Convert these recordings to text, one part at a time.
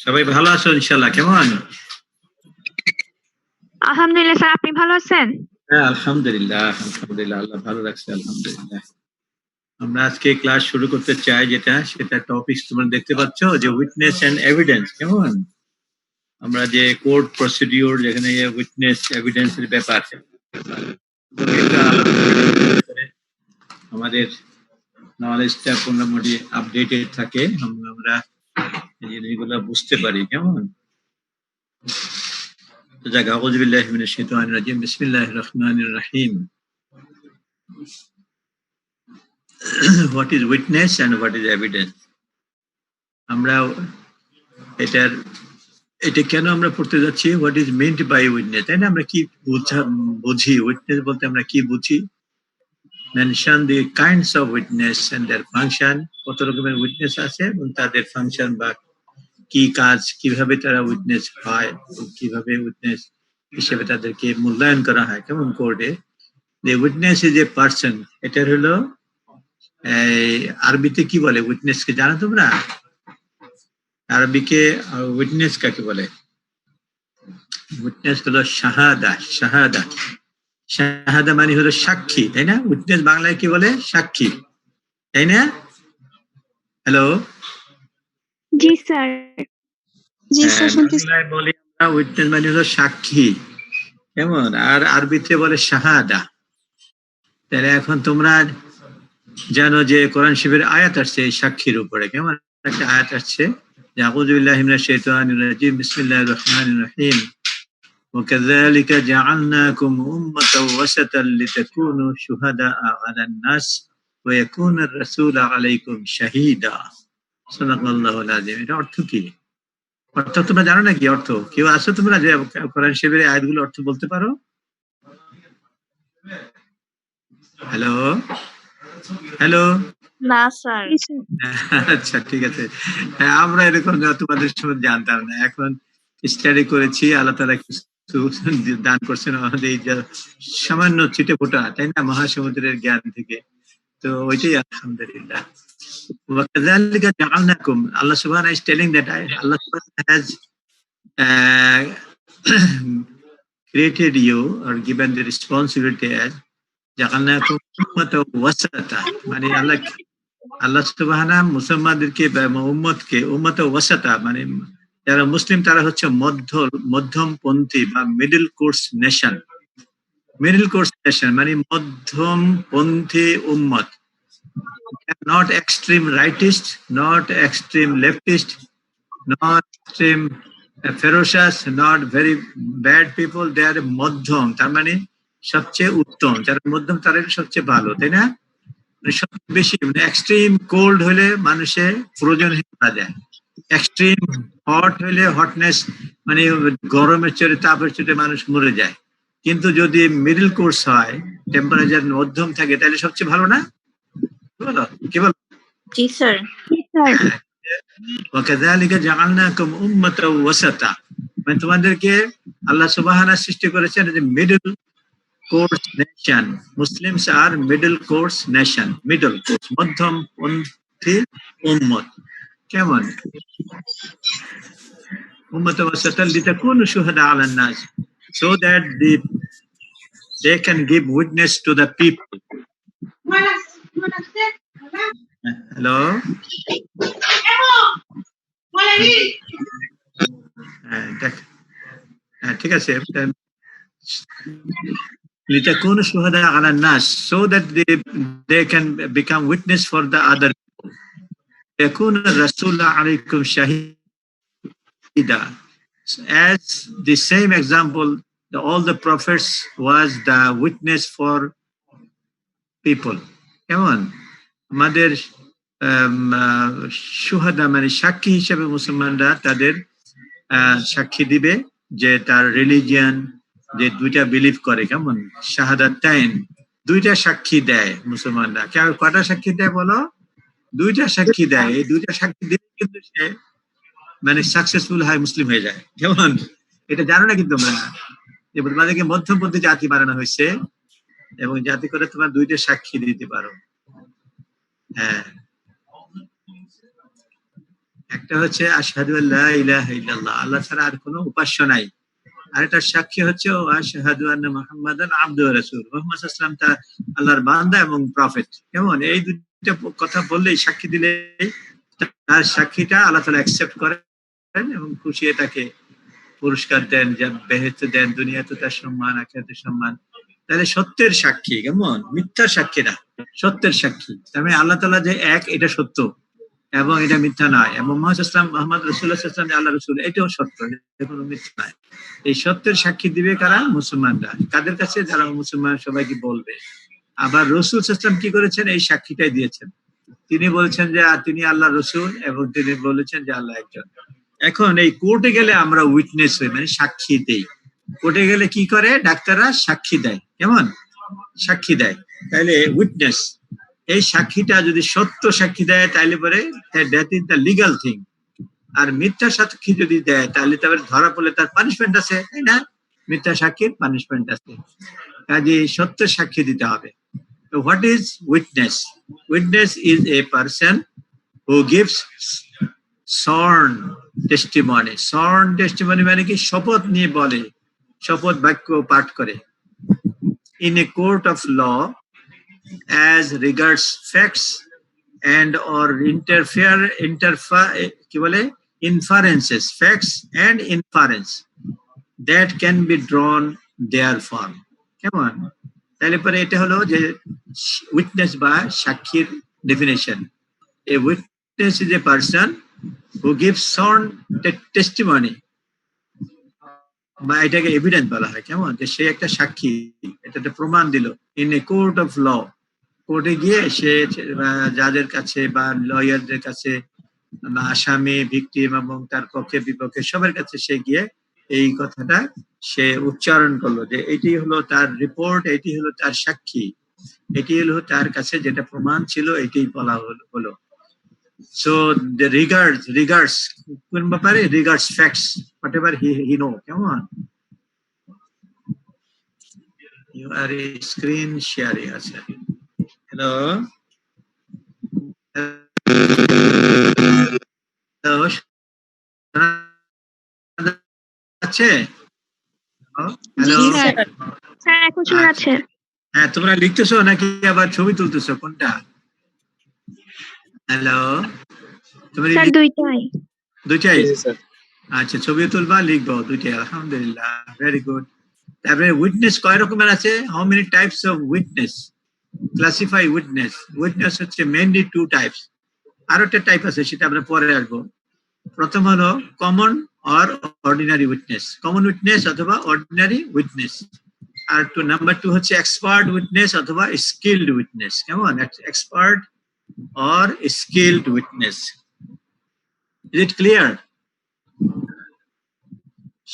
সবাই ভালো আছো ইনশাআল্লাহ? কেমন? আলহামদুলিল্লাহ স্যার, আপনি ভালো আছেন? হ্যাঁ, আলহামদুলিল্লাহ আল্লাহ ভালো রাখছে, আলহামদুলিল্লাহ। আমরা আজকে ক্লাস শুরু করতে চাই, সেটা টপিক তোমরা দেখতে পাচ্ছ যে উইটনেস এন্ড এভিডেন্স। কেমন? আমরা যে কোর্ট প্রসিডিউর, যেখানে উইটনেস এভিডেন্স এর ব্যাপার, এটা আমাদের নলেজটা মোটামুটি আপডেটেড থাকে, আমরা এই জিনিসগুলো বুঝতে পারি। কেমন? যাক, আউযু বিল্লাহি মিনাশ শাইতানির রাজিম, বিসমিল্লাহির রহমানির রহিম। What is witness and what is evidence? আমরা এটা কেন আমরা পড়তে যাচ্ছি? What is meant by witness, তাই না? আমরা কি বুঝি উইটনেস বলতে? আমরা কি বুঝি? Mention the kinds of witness and their function. কত রকমের উইটনেস আছে এবং তাদের ফাংশন বা কি কাজ, কিভাবে তারা উইটনেস হয়, কিভাবে উইটনেস হিসেবে তাদেরকে মূল্যায়ন করা হয় কেমন কোর্টে। দি উইটনেস ইজ এ পার্সন। এটার হলো আরবিতে কি বলে উইটনেসকে, জানো তোমরা? আরবিকে উইটনেস কাকে বলে? উইটনেস হলো শাহাদা। শাহাদা শাহাদা মানে হলো সাক্ষী, তাই না? উইটনেস বাংলায় কি বলে? সাক্ষী, তাই না? হ্যালো, জি স্যার। বাংলায় বলি আমরা উইটনেস মানে হলো সাক্ষী, কেমন? আর আরবিতে বলে শাহাদা। তাহলে এখন তোমরা জানো যে কোরআন শরীফের আয়াত আসছে এই সাক্ষীর উপরে। কেমন? একটা আয়াত আসছে, আউযু বিল্লাহি মিনাশ শাইতানির রাজিম, বিসমিল্লাহির রহমানির রহিম। وكذلك جعلناكم أمة وسطا لتكونوا شهداء على الناس ويكون الرسول عليكم شهيدا। সাদাকাল্লাহুল আযীম। এটা অর্থ কি? অর্থ তোমরা জানো নাকি? অর্থ কেউ আছো তোমরা যে কোরআন শরীফের আয়াতগুলো অর্থ বলতে পারো? Hello hello. না স্যার। আচ্ছা, ঠিক আছে। হ্যাঁ, আমরা এরকম তোমাদের সময় জানতাম না, এখন স্টাডি করেছি। আল্লাহ তাআলা কিছু দান করছেন আমাদের এই যে সামান্য ছিটে ফোঁটা, তাই না, মহাসমুদ্রের জ্ঞান থেকে। তো ওইটাই আলহামদুলিল্লাহ। وَكَذَلِكَ جَعَلْنَاكُمْ, Allah Subhanahu is telling that Allah Subhanahu has created you or given the responsibility as جَعَلْنَاكُمْ أُمَّةً وَسَطًا, মানে আল্লাহ সুবহানাহু মুসলমানদেরকে উম্মতকে উম্মত ওয়াসাতা, মানে যারা মুসলিম তারা হচ্ছে মধ্যমপন্থী বা middle course nation. Middle course nation মানে মধ্যমপন্থী উম্মত, not extreme rightist, not extreme leftist, not extreme ferocious, not very bad people. They are মধ্যম, তার মানে সবচেয়ে উত্তম। যারা মধ্যম তারা সবচেয়ে ভালো, তাই না? সবচেয়ে বেশি মানে এক্সট্রিম কোল্ড হলে মানুষের ফ্রোজেন হয়ে মারা যায়, এক্সট্রিম হট হলে হটনেস মানে গরমের চড়ে তাপের চড়ে মানুষ মরে যায়। কিন্তু যদি মিডল কোর্স হয়, টেম্পারেচার মধ্যম থাকে, তাহলে সবচেয়ে ভালো না? বলো কি বল? জি স্যার। وكذلك جعلناكم أمة وسطا, মানে তোমাদেরকে আল্লাহ সুবহানাহু সৃষ্টি করেছেন যে মিডল কোর্স নেশন। মুসলিমস আর middle course nation, middle course মধ্যমপন্থী উম্মত। কেমন? উম্মত ওয়াসাতাল লিতাকুনু শুহাদা আলান নাস, so that they can give witness to the people. Hello, ঠিক আছে। লিতাকুনু শুহাদা আলান নাস, so that they can become witness for the other people. ইয়াকুনু রাসূলু আলাইকুম শাহীদা, as the same example, all the prophets was the witness for people. কেমন? আমাদের শুহাদা মানে সাক্ষী হিসেবে মুসলমানরা তাদের সাক্ষী দিবে যে তার রিলিজিয়ান যে দুইটা বিলিভ করে। কেমন? শাহাদাতাইন, দুইটা সাক্ষী দেয় মুসলমানরা। কটা সাক্ষী দেয় বলো? দুইটা সাক্ষী দেয়। এই দুইটা সাক্ষী দিলে কিন্তু সে মানে সাকসেসফুল হয়, মুসলিম হয়ে যায়। কেমন? এটা জানো না কিন্তু তোমরা যে তোমাদেরকে মধ্যমপন্থী জাতি বানানো হয়েছে এবং জাতি করে তোমার দুইটা সাক্ষী দিতে পারো। হ্যাঁ, একটা হচ্ছে আশহাদু আল্লা ইলাহা ইল্লাল্লাহ, আল্লাহ ছাড়া আর কোনো উপাস্য নাই। আরেকটা সাক্ষী হচ্ছে ও আশহাদু আন্না মুহাম্মাদান আবদুহু ওয়া রাসূলুহু, মুহাম্মদ সাল্লাল্লাহু আলাইহি ওয়াসাল্লাম তার আল্লাহর বান্দা এবং প্রফেট। কেমন? এই দুইটা কথা বললেই, সাক্ষী দিলেই তার সাক্ষীটা আল্লাহ তাআলা অ্যাকসেপ্ট করেন এবং খুশি তাকে পুরস্কার দেন, যা বেহেশত দেন, দুনিয়াতে তার সম্মান, আখিরাতে সম্মান। তাহলে সত্যের সাক্ষী, কেমন? মিথ্যার সাক্ষী না, সত্যের সাক্ষী। তার মানে আল্লাহ তাআলা যে এক, এটা সত্য এবং এটা মিথ্যা নয়, এবং মুহাম্মদ রাসূলুল্লাহ সাল্লাল্লাহু আলাইহি ওয়াসাল্লাম যে আল্লাহর রাসূল, এটাও সত্য, এটা কোনো মিথ্যা নয়। এই সত্যের সাক্ষী দিবে কারা? মুসলমানরা। কাদের কাছে? যারা মুসলমান সবাইকে বলবে। আবার রাসূল সাল্লাল্লাহু আলাইহি ওয়াসাল্লাম কি করেছেন? এই সাক্ষীটাই দিয়েছেন। তিনি বলেছেন যে তিনি আল্লাহর রাসূল এবং তিনি বলেছেন যে আল্লাহ একজন। এখন এই কোর্টে গেলে আমরা উইটনেস হই, মানে সাক্ষী দেই। কোর্টে গেলে কি করে? ডাক্তাররা সাক্ষী দেয়, কেমন? সাক্ষী দেয়। তাহলে উইটনেস, এই সাক্ষীটা যদি সত্য সাক্ষী দেয় তাহলে পরে that is the legal thing. আর মিথ্যা সাক্ষী যদি দেয় তাহলে তারপরে ধরা পড়লে তার পানিশমেন্ট আছে, তাই না? মিথ্যা সাক্ষীর পানিশমেন্ট আছে, কাজে সত্য সাক্ষী দিতে হবে। তো what is witness? Witness is a person who gives sworn testimony. Sworn testimony মানে কি? শপথ নিয়ে বলে, শপথ বাক্য পাঠ করে। In a court of law as regards facts and or কি বলে? Inferences, facts and inference that can be drawn therefrom. কেমন? তাহলে পরে এটা হলো যে উইটনেস বা সাক্ষীর definition. A witness is a person who gives sworn testimony, বা এটাকে এভিডেন্স বলা হয়, কেমন? যে সে একটা সাক্ষী, এটা একটা প্রমাণ দিল। In a court of law, কোর্টে গিয়ে সে যাদের কাছে বা লয়ারদের কাছে, আসামি, ভিকটিম এবং তার পক্ষে বিপক্ষে সবার কাছে সে গিয়ে এই কথাটা সে উচ্চারণ করলো যে এটি হলো তার রিপোর্ট, এটি হলো তার সাক্ষী, এটি হলো তার কাছে যেটা প্রমাণ ছিল, এটি বলা হলো। So the regards কোন ব্যাপারে? regards facts, whatever he know. Come on, you are a screen sharing. আচ্ছা, hello, hello, আছে? হ্যালো, স্যার এখন শোনা যাচ্ছে? হ্যাঁ, তোমরা লিখতেছো নাকি আবার ছবি তুলতেছো? কোনটা? হ্যালো, তুমি স্যার দুইটাই। দুইটাই? আচ্ছা, ছবি তুলবা, লিখবো, দুইটাই। আলহামদুলিল্লাহ, ভেরি গুড। তারপরে উইটনেস কয় রকমের আছে? How many types of witness? Classify witness. Witness হচ্ছে মেইনলি টু টাইপস। আরো একটা টাইপ আছে, সেটা আমরা পরে আসবো। প্রথম হলো common or ordinary witness, common witness অথবা অর্ডিনারি উইটনেস। আর নাম্বার টু হচ্ছে এক্সপার্ট উইটনেস অথবা স্কিলড উইটনেস। কেমন? Expert or skilled witness. Is it clear?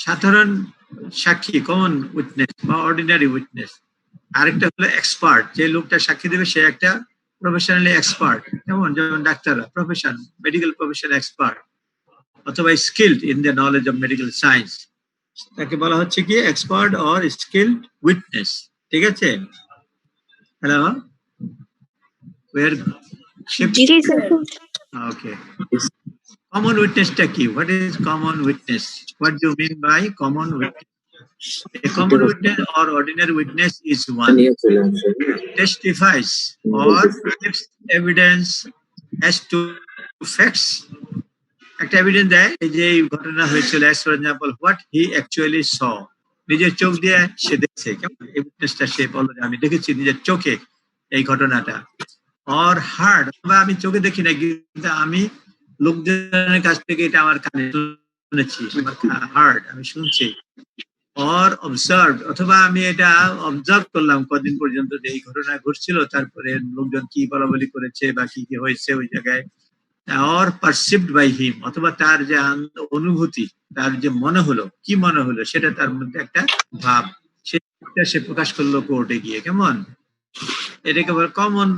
সাধারণ সাক্ষী কমন উইটনেস বা অর্ডিনারি উইটনেস। আরেকটা হলো এক্সপার্ট, যে লোকটা সাক্ষী দেবে সে একটা প্রফেশনালি এক্সপার্ট, কেমন? যেমন ডাক্তাররা প্রফেশন, মেডিকেল প্রফেশন এক্সপার্ট, অথবা skilled in the knowledge of medical science, তাকে বলা হচ্ছে কি এক্সপার্ট অর স্কিলড উইটনেস। ঠিক আছে? হ্যালো, ওয়ের ওকে। কমন উইটনেসটা কি? What is common witness? What do you mean by common witness? A common witness or ordinary witness is one who testifies or gives evidence as to facts. একটা evidence দেয় যে এই ঘটনা হয়েছিল, as for example what he actually saw, নিজের চোখ দিয়ে সে দেখছে। কেমন? এই উইটনেসটা সে বলল যে আমি দেখেছি নিজের চোখে এই ঘটনাটা। or heard, বা আমি চোখে দেখি না কিন্তু আমি লোকজনের কাছ থেকে এটা আমার কানে শুনেছি, হার্ড, আমি শুনছি। or observed, অথবা আমি এটা অবজার্ভ করলাম কদিন পর্যন্ত যে এই ঘটনা ঘটছিল, তারপরে লোকজন কি বলাবলি করেছে বা কি কি হয়েছে ওই জায়গায়। or perceived by him, অথবা তার যে অনুভূতি, তার যে মনে হলো, কি মনে হলো সেটা তার মধ্যে একটা ভাব, সেটা সে প্রকাশ করলো কোর্টে গিয়ে। কেমন? এটাকে বলে কমন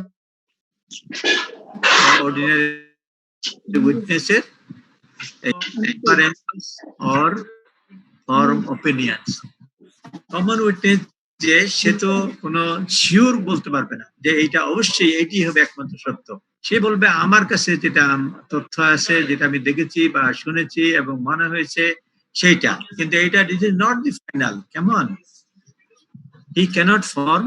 অর্ডিনারি উইটনেসের or form opinions. Common witness যে সে তো কোনো শিওর বলতে পারবে না যে এইটা অবশ্যই এটি হবে একমাত্র সত্য, সে বলবে আমার কাছে যেটা তথ্য আছে, যেটা আমি দেখেছি বা শুনেছি এবং মনে হয়েছে সেইটা, কিন্তু এটা this is not the final. কেমন? হি ক্যানট ফর্ম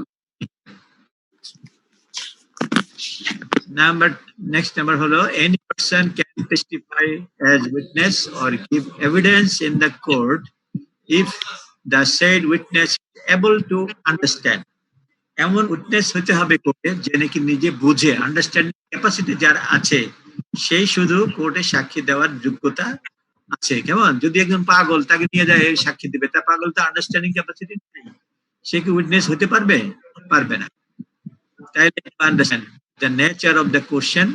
next number হলো any person can testify as witness or give evidence in the court if the said witness is able to understand. এমন উইটনেস হতে হবে কোর্টে যে নাকি নিজে বুঝে, আন্ডারস্ট্যান্ডিং ক্যাপাসিটি যার আছে, সেই শুধু কোর্টে সাক্ষী দেওয়ার যোগ্যতা আছে। কেমন? যদি একজন পাগল তাকে নিয়ে যায় সাক্ষী দিবে, তার পাগল তো আন্ডারস্ট্যান্ডিং ক্যাপাসিটি নেই, সে কি উইটনেস হতে পারবে? পারবে না। তাইলে understand the nature of the question.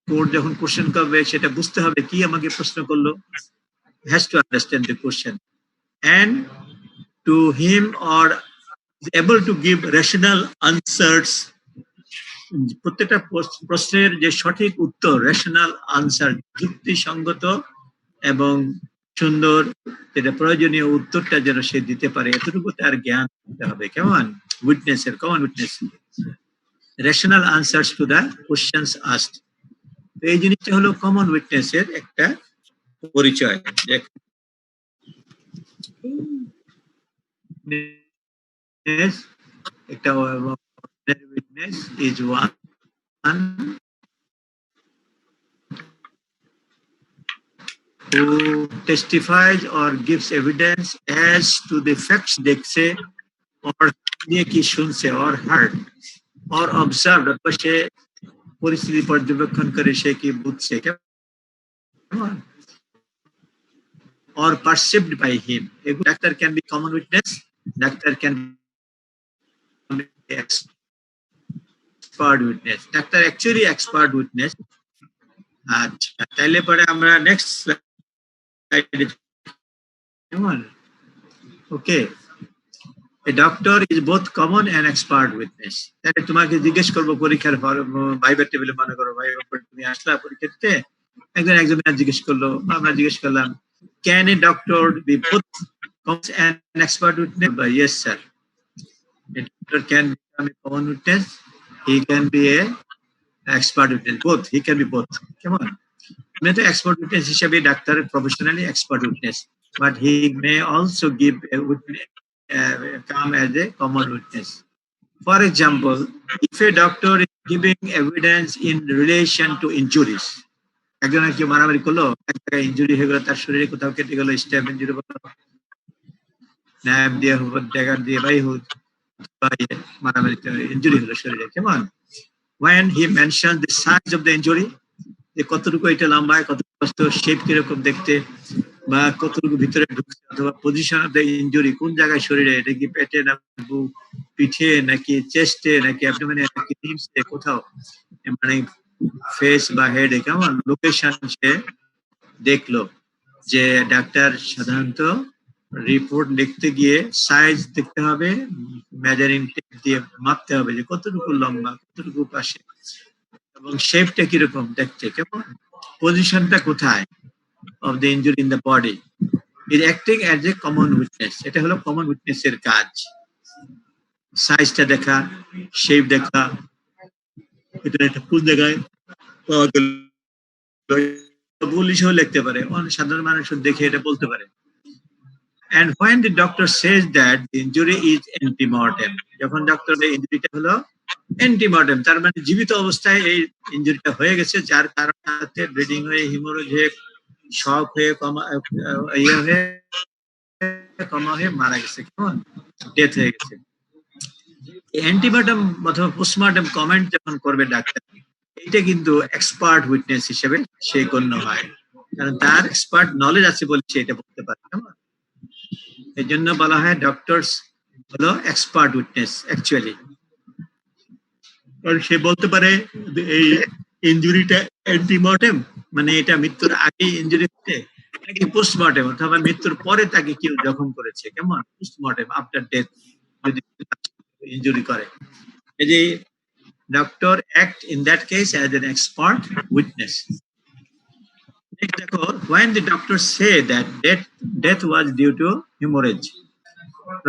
Court যখন কোশ্চেন করবে সেটা বুঝতে হবে কি আমাকে প্রশ্ন করলো, has to understand the question and to him or is able to give rational answers. প্রত্যেকটা প্রশ্নের যে সঠিক উত্তর, রেশনাল আনসার, যুক্তিসঙ্গত এবং সুন্দর, যেটা প্রয়োজনীয় উত্তরটা যেন সে দিতে পারে, এতটুকু তার জ্ঞান দিতে হবে। কেমন? উইটনেসের, common witness, rational answers to the questions asked. তো এই জিনিসটা হলো কমন উইটনেসের একটা পরিচয়। একটা witness is one who testifies or gives evidence as to the facts দেখছে or নিয়ে কি শুনছে or heard or observed, অথবা সে পরিস্থিতি পর্যবেক্ষণ করে সে কি বুঝছে, or perceived by him. Doctor can be common witness, doctor can be expert witness, doctor actually expert witness. আচ্ছা, তাইলে পরে আমরা নেক্সট স্লাইডে, কেমন? ওকে, a doctor is both common and expert witness. তাহলে তোমাকে জিজ্ঞেস করবো পরীক্ষার ভাইবার টেবিলে, মনে করো ভাইবার তুমি আসলা পরীক্ষা দিতে, একজন এক্সামিনার জিজ্ঞেস করলো, আমরা জিজ্ঞেস করলাম, can a doctor be both common and expert witness? Yes sir, a doctor can become a common witness, he can be a expert witness, both, he can be both. কেমন? আমি তো এক্সপার্ট উইটনেস হিসেবে ডাক্তারের professionally expert witness, but he may also give come as a common witness. For example, if a doctor is giving evidence in relation to injuries, একজনের কি মারামারি করলো, এক জায়গায় ইনজুরি হয়ে গেল, তার শরীরে কোথাও কেটে গেল, স্ট্যাব ইনজুরি হলো, ন্যাব দিয়ে হোক, ড্যাগার দিয়ে বাই হোক, মারামারি ইনজুরি হলো শরীরে। কেমন? when he mentions the size of the injury, যে কতটুকু এটা লম্বা, কতটুকু শেপ কিরকম দেখতে, বা কতটুকু ভিতরে ঢুকছে, অথবা পজিশন অফ দ্য ইনজুরি, কোন জায়গায় শরীরে, এটা কি পেটে না পিঠে নাকি চেস্টে নাকি অ্যাবডোমেনে নাকি নিমসে, কোথাও মানে ফেস বা হেডে, কেমন লোকেশন সে দেখলো। যে ডাক্তার সাধারণত রিপোর্ট লিখতে গিয়ে সাইজ দেখতে হবে, মেজারিং টেপ দিয়ে মাপতে হবে যে কতটুকু লম্বা, কতটুকু পাশে, এবং শেপটা কিরকম দেখতে, কেমন পজিশনটা কোথায় of the injury in the body, is acting as a common witness. এটা হলো কমন উইটনেসের কাজ, সাইজটা দেখা, শেপ দেখা, এটা একটা কোন জায়গায় পাওয়া গেল, পুলিশও লিখতে পারে, অনেক সাধারণ মানুষও দেখে এটা বলতে পারে। And when the doctor says that the injury is antemortem, যখন ডক্টর এই ইনজুরিটা হলো অ্যান্টিমর্টেম, তার মানে জীবিত অবস্থায় এই ইনজুরিটা হয়ে গেছে, যার কারণে ব্লিডিং হয়ে, হিমোরেজ হয়ে, শক হয়ে, কমা হয়ে মারা গেছে, কেমন ডেথ হয়ে গেছে। অ্যান্টিমর্টেম অথবা পোস্টমর্টেম কমেন্ট যখন করবে ডাক্তার, এটা কিন্তু এক্সপার্ট উইটনেস হিসেবে সে গণ্য হয়, কারণ তার এক্সপার্ট নলেজ আছে বলে সে এটা বলতে পারে। কেমন? এই জন্য বলা হয় ডক্টরস হলো এক্সপার্ট উইটনেস অ্যাকচুয়ালি, কারণ সে বলতে পারে এই ইনজুরিটা অ্যান্টিমর্টেম, মানে এটা মৃত্যুর আগে ইনজুরি হচ্ছে, নাকি পোস্টমর্টেম অথবা মৃত্যুর পরে তাকে কেউ জখম করেছে, কেমন পোস্টমর্টেম আফটার ডেথ যদি ইনজুরি করে। এই যে doctor act in that case as an expert witness. দেখো, when the doctor say that death was due to hemorrhage,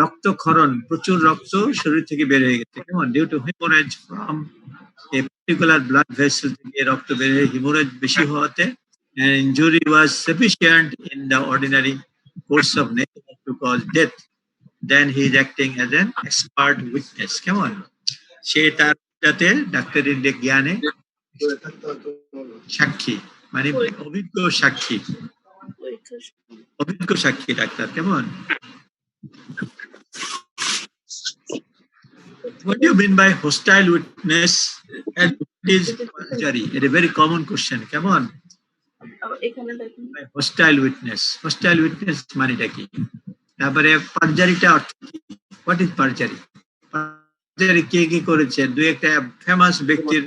রক্তক্ষরণ, প্রচুর রক্ত শরীর থেকে বের হয়ে গেছে, কেমন due to haemorrhage from a particular blood vessel থেকে রক্ত বের হয়ে hemorrhage বেশি হওয়াতে an injury was sufficient in the ordinary course of nature to cause death, then he is acting as an expert witness. কেমন? সে তার যাতে ডাক্তারের জ্ঞানে সাক্ষী, মানে অভিজ্ঞ সাক্ষী, অভিজ্ঞ সাক্ষী ডাক্তার। কেমন? What do you mean by hostile witness and what is perjury? It's a very common question. কেমন? Hostile witness. Hostile witness মানেটা কি? তারপরে পারজারিটা অর্থ কি? What is perjury? পারজারি কে কি করেছে? দুই একটা ফেমাস ব্যক্তির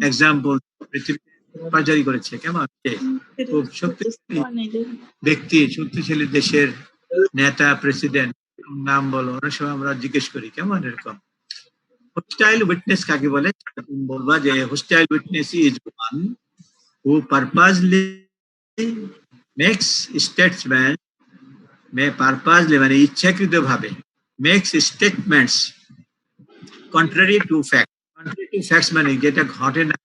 এক্সাম্পল পৃথিবীতে পারজারি করেছে। কেমন? খুব শক্তিশালী ব্যক্তি, শক্তিশালী দেশের নেতা, প্রেসিডেন্ট, নাম বলো। অনেক সময় আমরা জিজ্ঞেস করি কেমন এরকম। Hostile witness কাকে বলে? তুমি বলবা যে hostile witness is one who purposely makes statements, মানে ইচ্ছাকৃতভাবে makes statements contrary to fact. Contrary to facts মানে যেটা ঘটে না,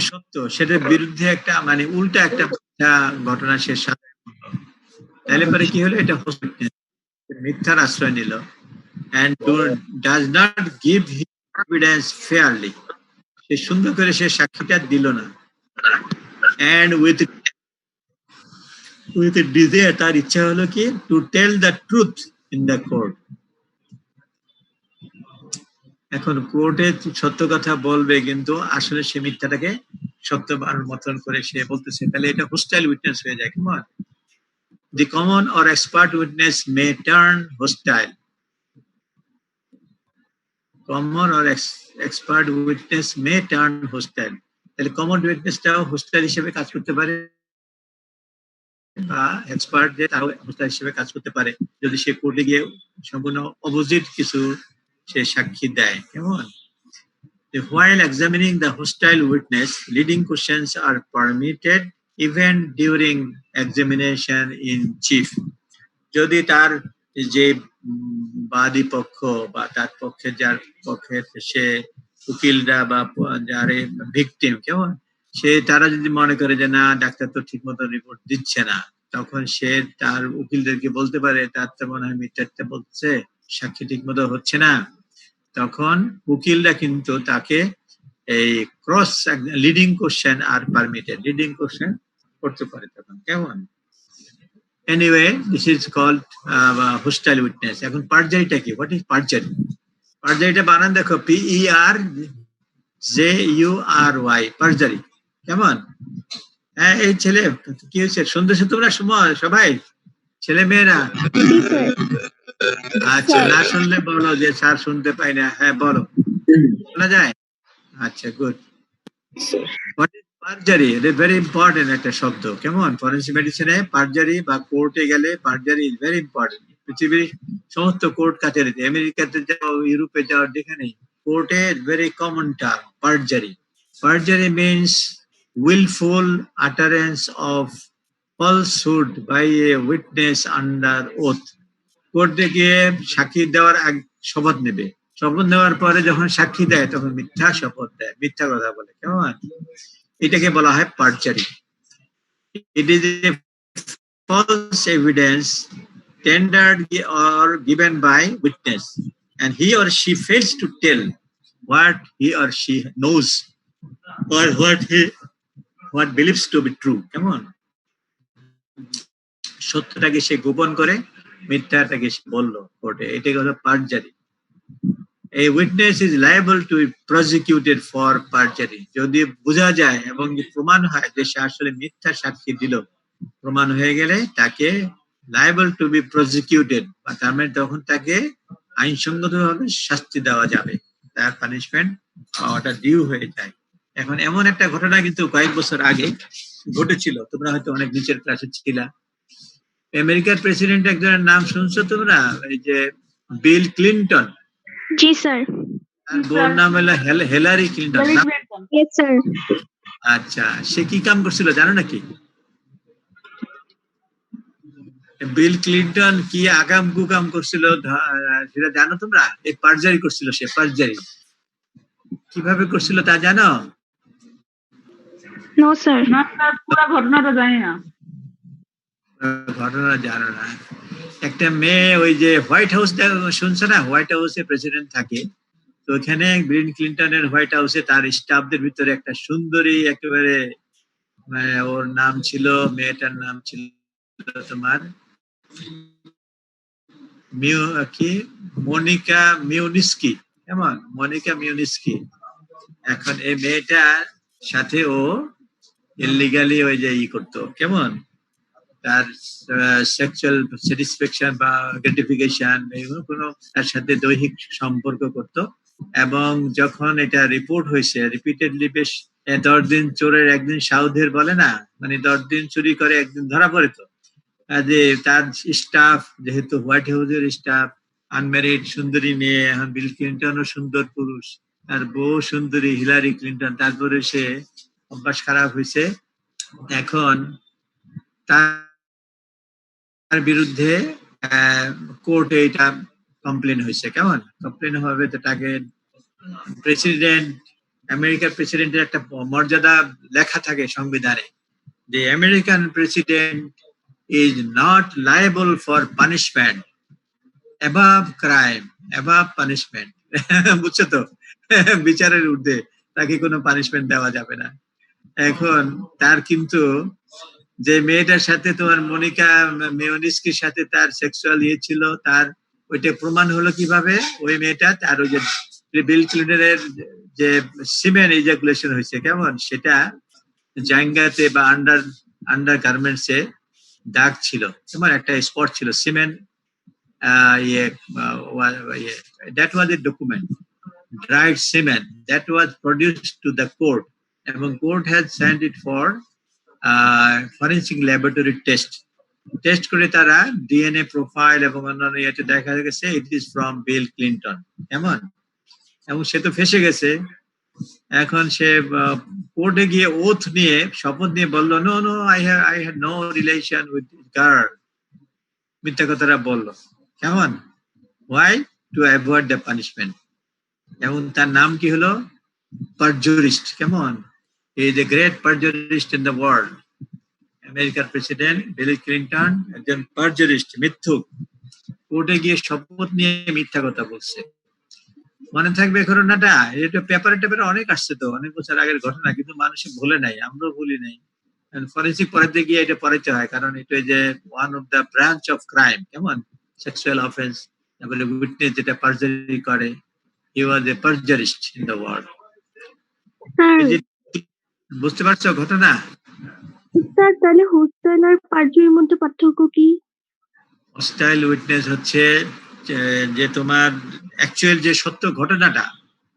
সত্য, সেটার বিরুদ্ধে একটা মানে উল্টা একটা ঘটনা সে সাথে। তাহলে পরে কি হলো? এটা মিথ্যার আশ্রয় নিল and does not give his evidence fairly. সে সুন্দর করে সে সাক্ষীটা দিল না, and with a desire, তার ইচ্ছা হলো কি to tell the truth in the court. এখন কোর্টে সত্য কথা বলবে কিন্তু আসলে সে মিথ্যাটাকে সত্য বানানোর মতন করে সে বলতেছে, তাহলে এটা hostile witness হয়ে যায়। কেমন? The common or expert witness may turn hostile. Common or expert witness may turn hostile. তাহলে common witnessটাও hostile হিসেবে কাজ করতে পারে বা এক্সপার্ট যে তাও hostile হিসেবে কাজ করতে পারে যদি সে কোর্টে গিয়ে সম্পূর্ণ অপোজিট কিছু সে সাক্ষী দেয়। কেমন? While examining the hostile witness, leading questions are permitted even during examination in chief. যদি তার যে বাদী পক্ষ বা তার পক্ষে যার পক্ষে সে উকিলরা বা যারে ভিকটিম, কেমন, সে তারা যদি মনে করে যে না ডাক্তার তো ঠিক মতো রিপোর্ট দিচ্ছে না, তখন সে তার উকিলদেরকে বলতে পারে তার তো মনে হয় মিথ্যাটা বলছে, সাক্ষী ঠিক মতো হচ্ছে না। তখন উকিলরা কিন্তু তাকে এই cross leading question are permitted, leading question করতে পারে তখন। কেমন? Anyway, this is called hostile witness. এখন পারজারিটা কি? What is perjury? পারজারিটা বানান দেখো, PERJURY, পারজারি। কেমন? হ্যাঁ, এই ছেলে কি হয়েছে? শুনতেছো তোমরা সবাই, ছেলে মেয়েরা? আচ্ছা, না শুনলে বলো যে স্যার শুনতে পাই না। হ্যাঁ বলো, শোনা যায়? আচ্ছা, good. What is perjury? It is very important একটা শব্দ। কেমন? ফরেনসিক মেডিসিনে পারজারি বা কোর্টে গেলে পারজারি ইজ ভেরি ইম্পর্টেন্ট। পৃথিবীর সমস্ত কোর্ট কাছারিতে, আমেরিকাতে যাও, ইউরোপে যাও, যেখানে কোর্টে very common term perjury. Perjury means willful utterance of falsehood by a witness under oath. কোর্টে গিয়ে সাক্ষী দেওয়ার শপথ নেবে, শপথ নেওয়ার পরে যখন সাক্ষী দেয় তখন মিথ্যা শপথ দেয়, মিথ্যা কথা বলে। কেমন? এটাকে বলা হয় পারজারি। It is a false evidence tendered or given by witness, and he or she fails to tell what he or she knows or what believes to be true. কেমন? সত্যটাকে সে গোপন করে মিথ্যাটাকে সে বললো কোর্টে, এটাকে হলো পারজারি। A witness is liable to be prosecuted for perjury. যদি বোঝা যায় এবং প্রমাণ হয় যে সে আসলে মিথ্যা সাক্ষী দিল, প্রমাণ হয়ে গেলে তাকে liable to be prosecuted, বা তার মানে তখন তাকে আইনসঙ্গতভাবে শাস্তি দেওয়া যাবে, তার পানিশমেন্ট পাওয়াটা ডিউ হয়ে যায়। এখন এমন একটা ঘটনা কিন্তু কয়েক বছর আগে ঘটেছিল, তোমরা হয়তো অনেক নিচের ক্লাসে ছিলা। আমেরিকার প্রেসিডেন্ট একজনের নাম শুনছো তোমরা? এই যে বিল ক্লিনটন। জি স্যার। তার বোন নাম হলো হিলারি ক্লিনটন। Yes sir. আচ্ছা, সে কি কাম করছিল জানো নাকি? বিল ক্লিন্টন কি আগাম কুকাম করছিল সেটা জানো তোমরা? এই পারজারি করছিল, সে পারজারি কিভাবে করছিল তা জানো? No, sir. না স্যার, পুরো ঘটনাটা জানি না। ঘটনা জানো না? একটা মেয়ে ওই যে হোয়াইট হাউস শুনছো না, হোয়াইট হাউসে প্রেসিডেন্ট থাকে, তো ওখানে বিল ক্লিন্টনের হোয়াইট হাউসে তার স্টাফদের ভিতরে একটা সুন্দরী একেবারে, ওর নাম ছিল, মেয়েটার নাম ছিল তোমার কি মনিকা মিউনিস্কি, কেমন? মনিকা মিউনিস্কি। এখন এই মেয়েটার সাথে ও ইলিগালি ওই যে করতো, কেমন, তার সেক্সুয়াল স্যাটিসফ্যাকশন বা গ্রাটিফিকেশন কোনো তার সাথে দৈহিক সম্পর্ক করত। এবং যখন এটা রিপোর্ট হয়েছে রিপিটেডলি, বেশ 10 দিন চোরের একদিন সাউধের বলে না, মানে 10 দিন চুরি করে একদিন ধরা পড়ে। তো যে তার স্টাফ, যেহেতু হোয়াইট হাউসের স্টাফ, আনম্যারিড সুন্দরী মেয়ে, এখন বিল ক্লিন্টনও সুন্দর পুরুষ, আর বউ সুন্দরী হিলারি ক্লিন্টন, তারপরে সে অভ্যাস খারাপ হয়েছে। এখন তার বিরুদ্ধে কোর্টে এটা কমপ্লেন হয়েছে, কেমন কমপ্লেন হবে, তো তাকে প্রেসিডেন্ট, আমেরিকার প্রেসিডেন্টের একটা মর্যাদা লেখা থাকে সংবিধানে, যে American president is not liable for punishment above crime, above punishment বুঝছো তো? বিচারের ঊর্ধ্বে তাকে কোনো পানিশমেন্ট দেওয়া যাবে না। এখন তার কিন্তু যে মেয়েটার সাথে তোমার মনিকা মিওনিস্কির সাথে তার সেক্সুয়াল ছিল, তার ওইটা প্রমাণ হলো কিভাবে? ওই মেয়েটা তার ওই যে বিল ক্লিন্টনের যে সিমেন ইজাকুলেশন হয়েছে, কেমন, সেটা জাঙ্গাতে বা আন্ডার গার্মেন্টসে দাগ ছিল, তোমার একটা স্পট ছিল সিমেন, that was a document, dried semen that was produced to the court, এবং court had sent it for forensic laboratory test করে তারা ডিএনএ প্রোফাইল এবং অন্যান্য ইয়েতে দেখা গেছে it is from Bill Clinton, কেমন, এবং সে তো ফেসে গেছে। এখন সে কোর্টে গিয়ে ওথ নিয়ে, শপথ নিয়ে বললো, no no, I had no relation with girl, মিথ্যা কথাটা বললো, কেমন, why? To avoid the punishment. এবং তার নাম কি হলো? পারজুরিস্ট, কেমন, he is a great perjurist in the world. আমেরিকার প্রেসিডেন্ট বিল ক্লিন্টন একজন পারজুরিস্ট, মিথ্যুক, কোর্টে গিয়ে শপথ নিয়ে মিথ্যা কথা বলছে। মনে থাকবে ঘটনাটা? এটা পেপারে অনেক আসছে, তো অনেক বছর আগের ঘটনা, কিন্তু মানুষ ভুলে নাই, আমরাও ভুলি নাই। ফরেন্সিক পড়াতে গিয়ে এটা পড়াতে হয়, কারণ এটা যে one of the branch of crime, কেমন, সেক্সুয়াল অফেন্স। তারপরে উইটনেস যেটা পারজারি করে, হি ওয়াজ এ পারজারিস্ট ইন দ্য ওয়ার্ল্ড। বুঝতে পারছো ঘটনা? স্যার, তাহলে হোস্টেল আর পারজুরির মধ্যে পার্থক্য কি? হোস্টাইল উইটনেস হচ্ছে যে তোমার অ্যাকচুয়াল যে সত্য ঘটনাটা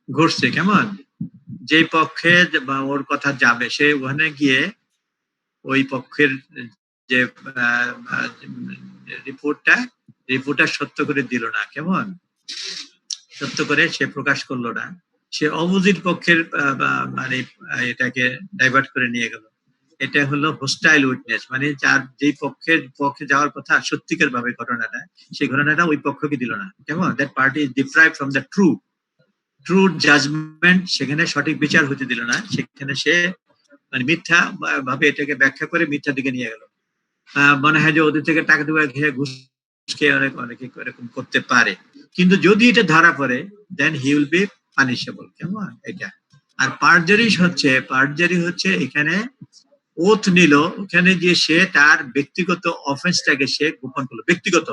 ঘটছে, কেমন, যে পক্ষে বা ওর কথা যাবে, সে ওখানে গিয়ে ওই পক্ষের যে রিপোর্টটা সত্য করে দিল না, কেমন, সত্য করে সে প্রকাশ করলো না, সে অপোজিট পক্ষের মানে এটাকে ডাইভার্ট করে নিয়ে গেল। এটা হলো হোস্টাইল উইটনেস, মানে যার যেই পক্ষে যাওয়ার কথা সত্যিকার ভাবে ঘটনাটা, সেই ঘটনাটা ওই পক্ষকে দিল না, কেমন, that party is deprived from the true judgement, সেখানে সঠিক বিচার হতে দিল না, সেখানে সে মানে মিথ্যা ভাবে এটাকে ব্যাখ্যা করে মিথ্যা দিকে নিয়ে গেল। মনে হয় যে ওদের থেকে টাকা দেওয়া খেয়ে ঘুষ খেয়ে অনেকে এরকম করতে পারে, কিন্তু যদি এটা ধরা পড়ে দেন হি উইল বি পানিশেবল, কেমন এটা। আর পারজারি হচ্ছে এখানে ওথ নিল, ওখানে গিয়ে সে তার ব্যক্তিগত অফেন্সটাকে সে গোপন করলো, ব্যক্তিগত।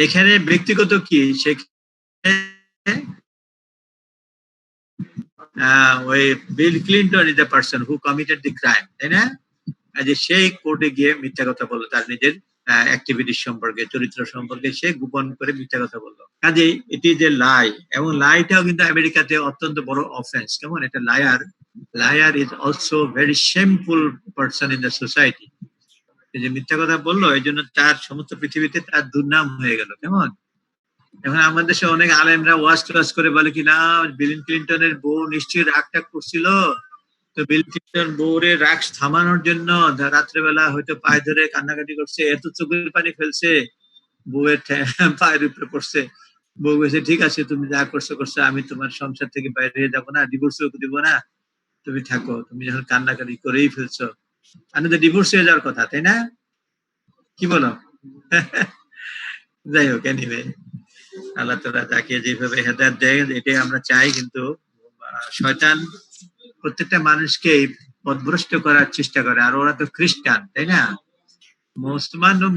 এখানে ব্যক্তিগত কি, সেখানে ওই Bill Clinton is the person who committed the crime, তাই না? যে সেই কোর্টে গিয়ে মিথ্যা কথা বললো, তার নিজের অ্যাক্টিভিটিস সম্পর্কে, চরিত্র সম্পর্কে সে গোপন করে মিথ্যা কথা বললো। কাজেই এটি যে লাই, এবং লাইটাও কিন্তু আমেরিকাতে অত্যন্ত বড় অফেন্স, কেমন, এটা liar is also very shameful person in the society. যে মিথ্যা কথা বললো, এই জন্য তার সমস্ত পৃথিবীতে তার দুর্নাম হয়ে গেল, কেমন। এখন আমাদের দেশে অনেক আলেমরা ওয়াজ টোয়াজ করে বলে কি না, বিল ক্লিন্টনের বউ নিশ্চয়ই রাগ টাগ করছিল, তো তো বিল ক্লিন্টন বউরে রাগ থামানোর জন্য রাত্রেবেলা হয়তো পায়ে ধরে কান্নাকাটি করছে, এত চোখের পানি ফেলছে, বউয়ের পায়ের উপরে পড়ছে। বউ বলছে, ঠিক আছে তুমি যা করছো করছো, আমি তোমার সংসার থেকে বাইরে যাবো না, ডিভোর্সও দিব না, তুমি থাকো, তুমি যখন কান্নাকাটি করেই ফেলছো। আমি তো ডিভোর্স হয়ে যাওয়ার কথা, তাই না? কি বলো? যাই হোক, এনিওয়ে, আল্লাহ তাআলা যাকে যেভাবে হেদায়েত দেয় এটাই আমরা চাই, কিন্তু শয়তান প্রত্যেকটা মানুষকে পথভ্রষ্ট করার চেষ্টা করে। আর ওরা তো খ্রিস্টান, তাই না?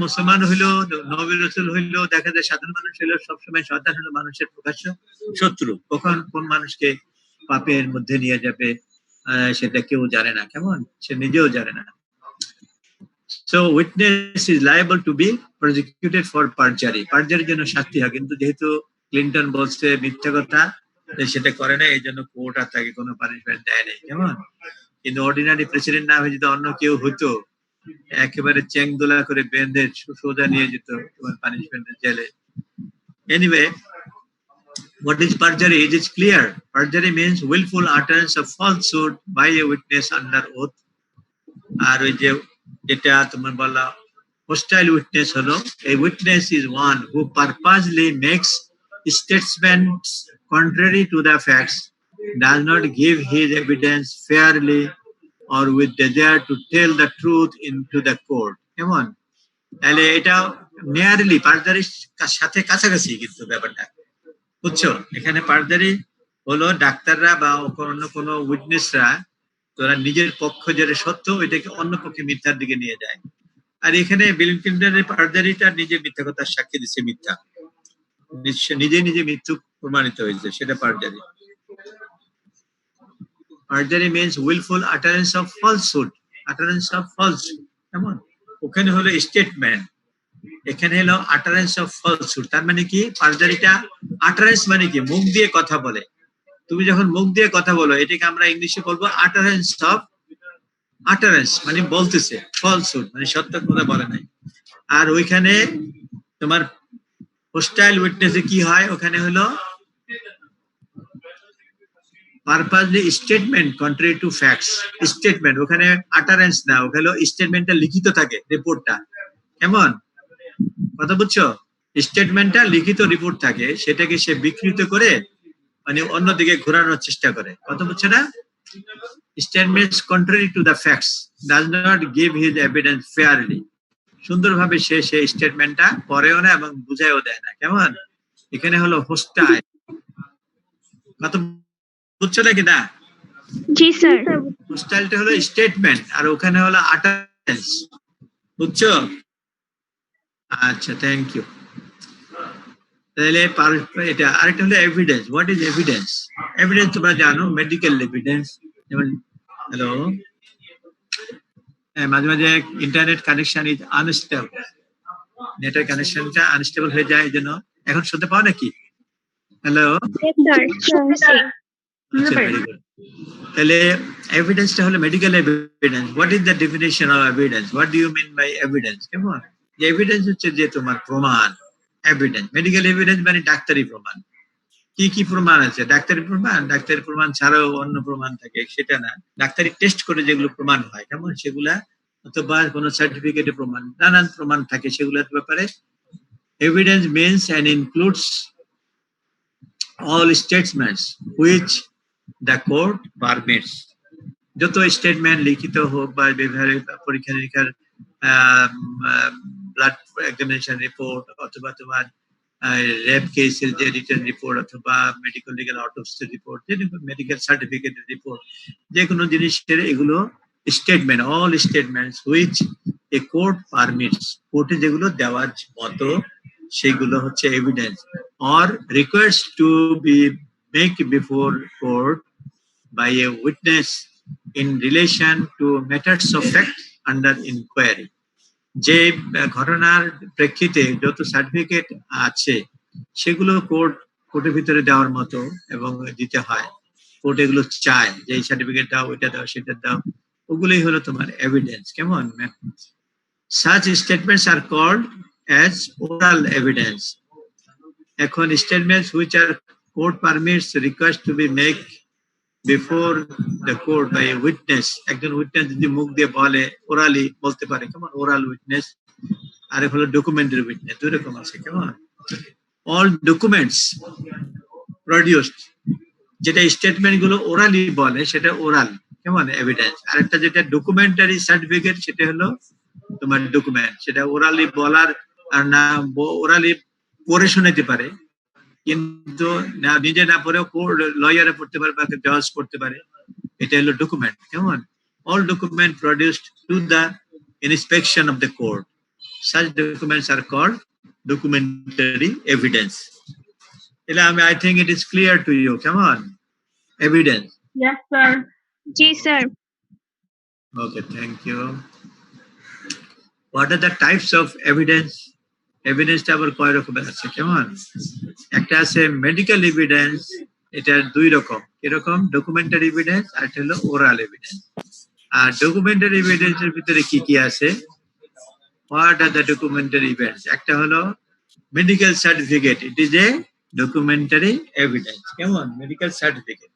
মুসলমান হইলো, নবী রাসূল হইলো, দেখা যায় সাধারণ মানুষ হইলো, সবসময় শয়তান হলো মানুষের প্রকাশ্য শত্রু। কখন কোন মানুষকে পাপের মধ্যে নিয়ে যাবে সেটা কেউ জানে না, কেমন সে নিজেও জানে না। So witness is liable to be prosecuted for perjury. পারজারির জন্য শাস্তি হয়, কিন্তু যেহেতু ক্লিন্টন বলছে মিথ্যা কথা, সেটা করে না, এই জন্য কোর্ট আর তাকে কোনো পানিশমেন্ট দেয় নাই, কেমন? কিন্তু অর্ডিনারি প্রেসিডেন্ট না হয়ে যদি অন্য কেউ হইতো, একেবারে চেংদোলা করে বেঁধে সোজা নিয়ে যেত তোমার পানিশমেন্টের জেলে। Anyway, what is perjury? It is clear. Perjury means willful utterance of falsehood by a witness under oath. আর ওই যে যেটা তোমার বলা hostile witness হলো, a witness is one who purposely makes statements contrary to the facts, does not give his evidence fairly or with desire to tell the truth into the court. কেমন? তাহলে এটা nearly পারজারির সাথে কাছাকাছি কিন্তু ব্যাপারটা, বুঝছো? এখানে পারজারি হলো ডাক্তাররা বা অন্য কোনো উইটনেসরা তোরা নিজের পক্ষ যেটা সত্য ওইটাকে অন্য পক্ষে মিথ্যার দিকে নিয়ে যায়। আর এখানে বিল ক্লিন্টনের পারজারিটা নিজে মিথ্যা কথার সাক্ষী দিচ্ছে, মিথ্যা নিজে মৃত্যু প্রমাণিত হয়েছে, সেটা পারজারি। Perjury means willful utterance of falsehood, কেমন? ওখানে হলো স্টেটমেন্ট, এখানে হলো utterance of falsehood। তার মানে কি? পারজারিটা utterance মানে কি? মুখ দিয়ে কথা বলে। তুমি যখন মুখ দিয়ে কথা বলো, এটাকে আমরা ইংলিশে বলবো utterance মানে বলতেছে, falsehood মানে সত্য কথা বলে নাই। আর ওইখানে তোমার hostile witness কি হয়? ওখানে হলো purposely statement contrary to facts, statement, ওখানে utterance না, ওখানে স্টেটমেন্টটা লিখিত থাকে, রিপোর্টটা, কেমন? কথা বুঝছো? স্টেটমেন্টটা লিখিত রিপোর্ট থাকে, সেটাকে সে বিকৃত করে মানে অন্যদিকে ঘোরানোর চেষ্টা করে, কথা বুঝছো না? Statements contrary to the facts, does not give his evidence fairly, সুন্দরভাবে সে সেই স্টেটমেন্টটা পড়েও না এবং বুঝায়ও দেয় না, কেমন? এখানে হলো হোস্টাইল, কথা বুঝছো নাকি না? জি স্যার। হোস্টাইলটা হলো স্টেটমেন্ট আর ওখানে হলো আটারেন্স, বুঝছো? আচ্ছা, থ্যাংক ইউ। তাহলে এটা আরেকটা হলো evidence. What is evidence? Evidence তোমরা জানো, মেডিকেল এভিডেন্স। যেমন হ্যালো, মাঝে মাঝে ইন্টারনেট কানেকশন ইজ আনস্টেবল, নেটের কানেকশনটা আনস্টেবল হয়ে যায়, এই জন্য এখন শুনতে পাও নাকি? Hello, very good. তাহলে এভিডেন্সটা হলো medical evidence. What is the definition of evidence? What do you mean by evidence? কেমন? যে এভিডেন্স হচ্ছে যে তোমার প্রমাণ, এভিডেন্স। মেডিকেল এভিডেন্স মানে ডাক্তারি প্রমাণ। কি কি প্রমাণ আছে? ডাক্তারি প্রমাণ, ডাক্তারি প্রমাণ ছাড়াও অন্য প্রমাণ থাকে, সেটা না, ডাক্তারি টেস্ট করে যেগুলো প্রমাণ হয়, কেমন? সেগুলা, অথবা কোনো সার্টিফিকেটে প্রমাণ, নানান প্রমাণ থাকে, সেগুলোর ব্যাপারে evidence means and includes all statements which the court permits. যত স্টেটমেন্ট লিখিত হোক বা পরীক্ষা নিরীক্ষার ব্লাড এক্সামিনেশন রিপোর্ট, অথবা তোমার রেপ কেসের যে রিটার্ন রিপোর্ট, অথবা medical legal autopsy report, medical সার্টিফিকেটের রিপোর্ট, যে কোনো জিনিসের এগুলো statement, all statements which a court permits, কোর্টে যেগুলো দেওয়ার মতো সেগুলো হচ্ছে evidence, or request to be make before court by a witness in relation to matters of fact under inquiry. যে ঘটনার প্রেক্ষিতে যত সার্টিফিকেট আছে সেগুলো কোর্টের ভিতরে দেওয়ার মতো এবং দিতে হয়। কোর্ট এগুলো চায় যে এই সার্টিফিকেট দাও, ওইটা দাও, সেটা দাও, ওগুলোই হলো তোমার এভিডেন্স, কেমন? Such statements are called as oral evidence. এখন statements which are court permits request to be make before the court by a witness, একজন witness যদি মুখ দিয়ে বলে, orally বলতে পারে, কেমন? oral witness, আর এক হলো documentary witness, দুই রকম আছে, কেমন? all documents produced, যেটা স্টেটমেন্ট গুলো ওরালি বলে সেটা ওরাল, কেমন? এভিডেন্স। আর একটা যেটা ডকুমেন্টারি সার্টিফিকেট, সেটা হলো তোমার ডকুমেন্ট, সেটা ওরালি বলার আর না, ওরালি পড়ে শোনাতে পারে, কিন্তু না নিজে না পড়ে লয়ারে পড়তে পারে বা জাজ করতে পারে, এটা হলো ডকুমেন্ট, কেমন? All document produced to the inspection of the court, such documents are called documentary evidence. I think it is clear to you. Come on. Evidence. Yes, sir. G sir. Okay, thank you. What are the types of evidence? Evidence টা আবার কয় রকমের আছে, কেমন? একটা আছে medical evidence, এটা দুই রকম। এরকম ডকুমেন্টারি এভিডেন্স আর একটা হলো ওরাল এভিডেন্স। আর ডকুমেন্টারি এভিডেন্সের ভিতরে কি কি আছে? What are the documentary evidence? একটা হলো medical certificate, it is A documentary evidence, কেমন? মেডিকেল সার্টিফিকেট,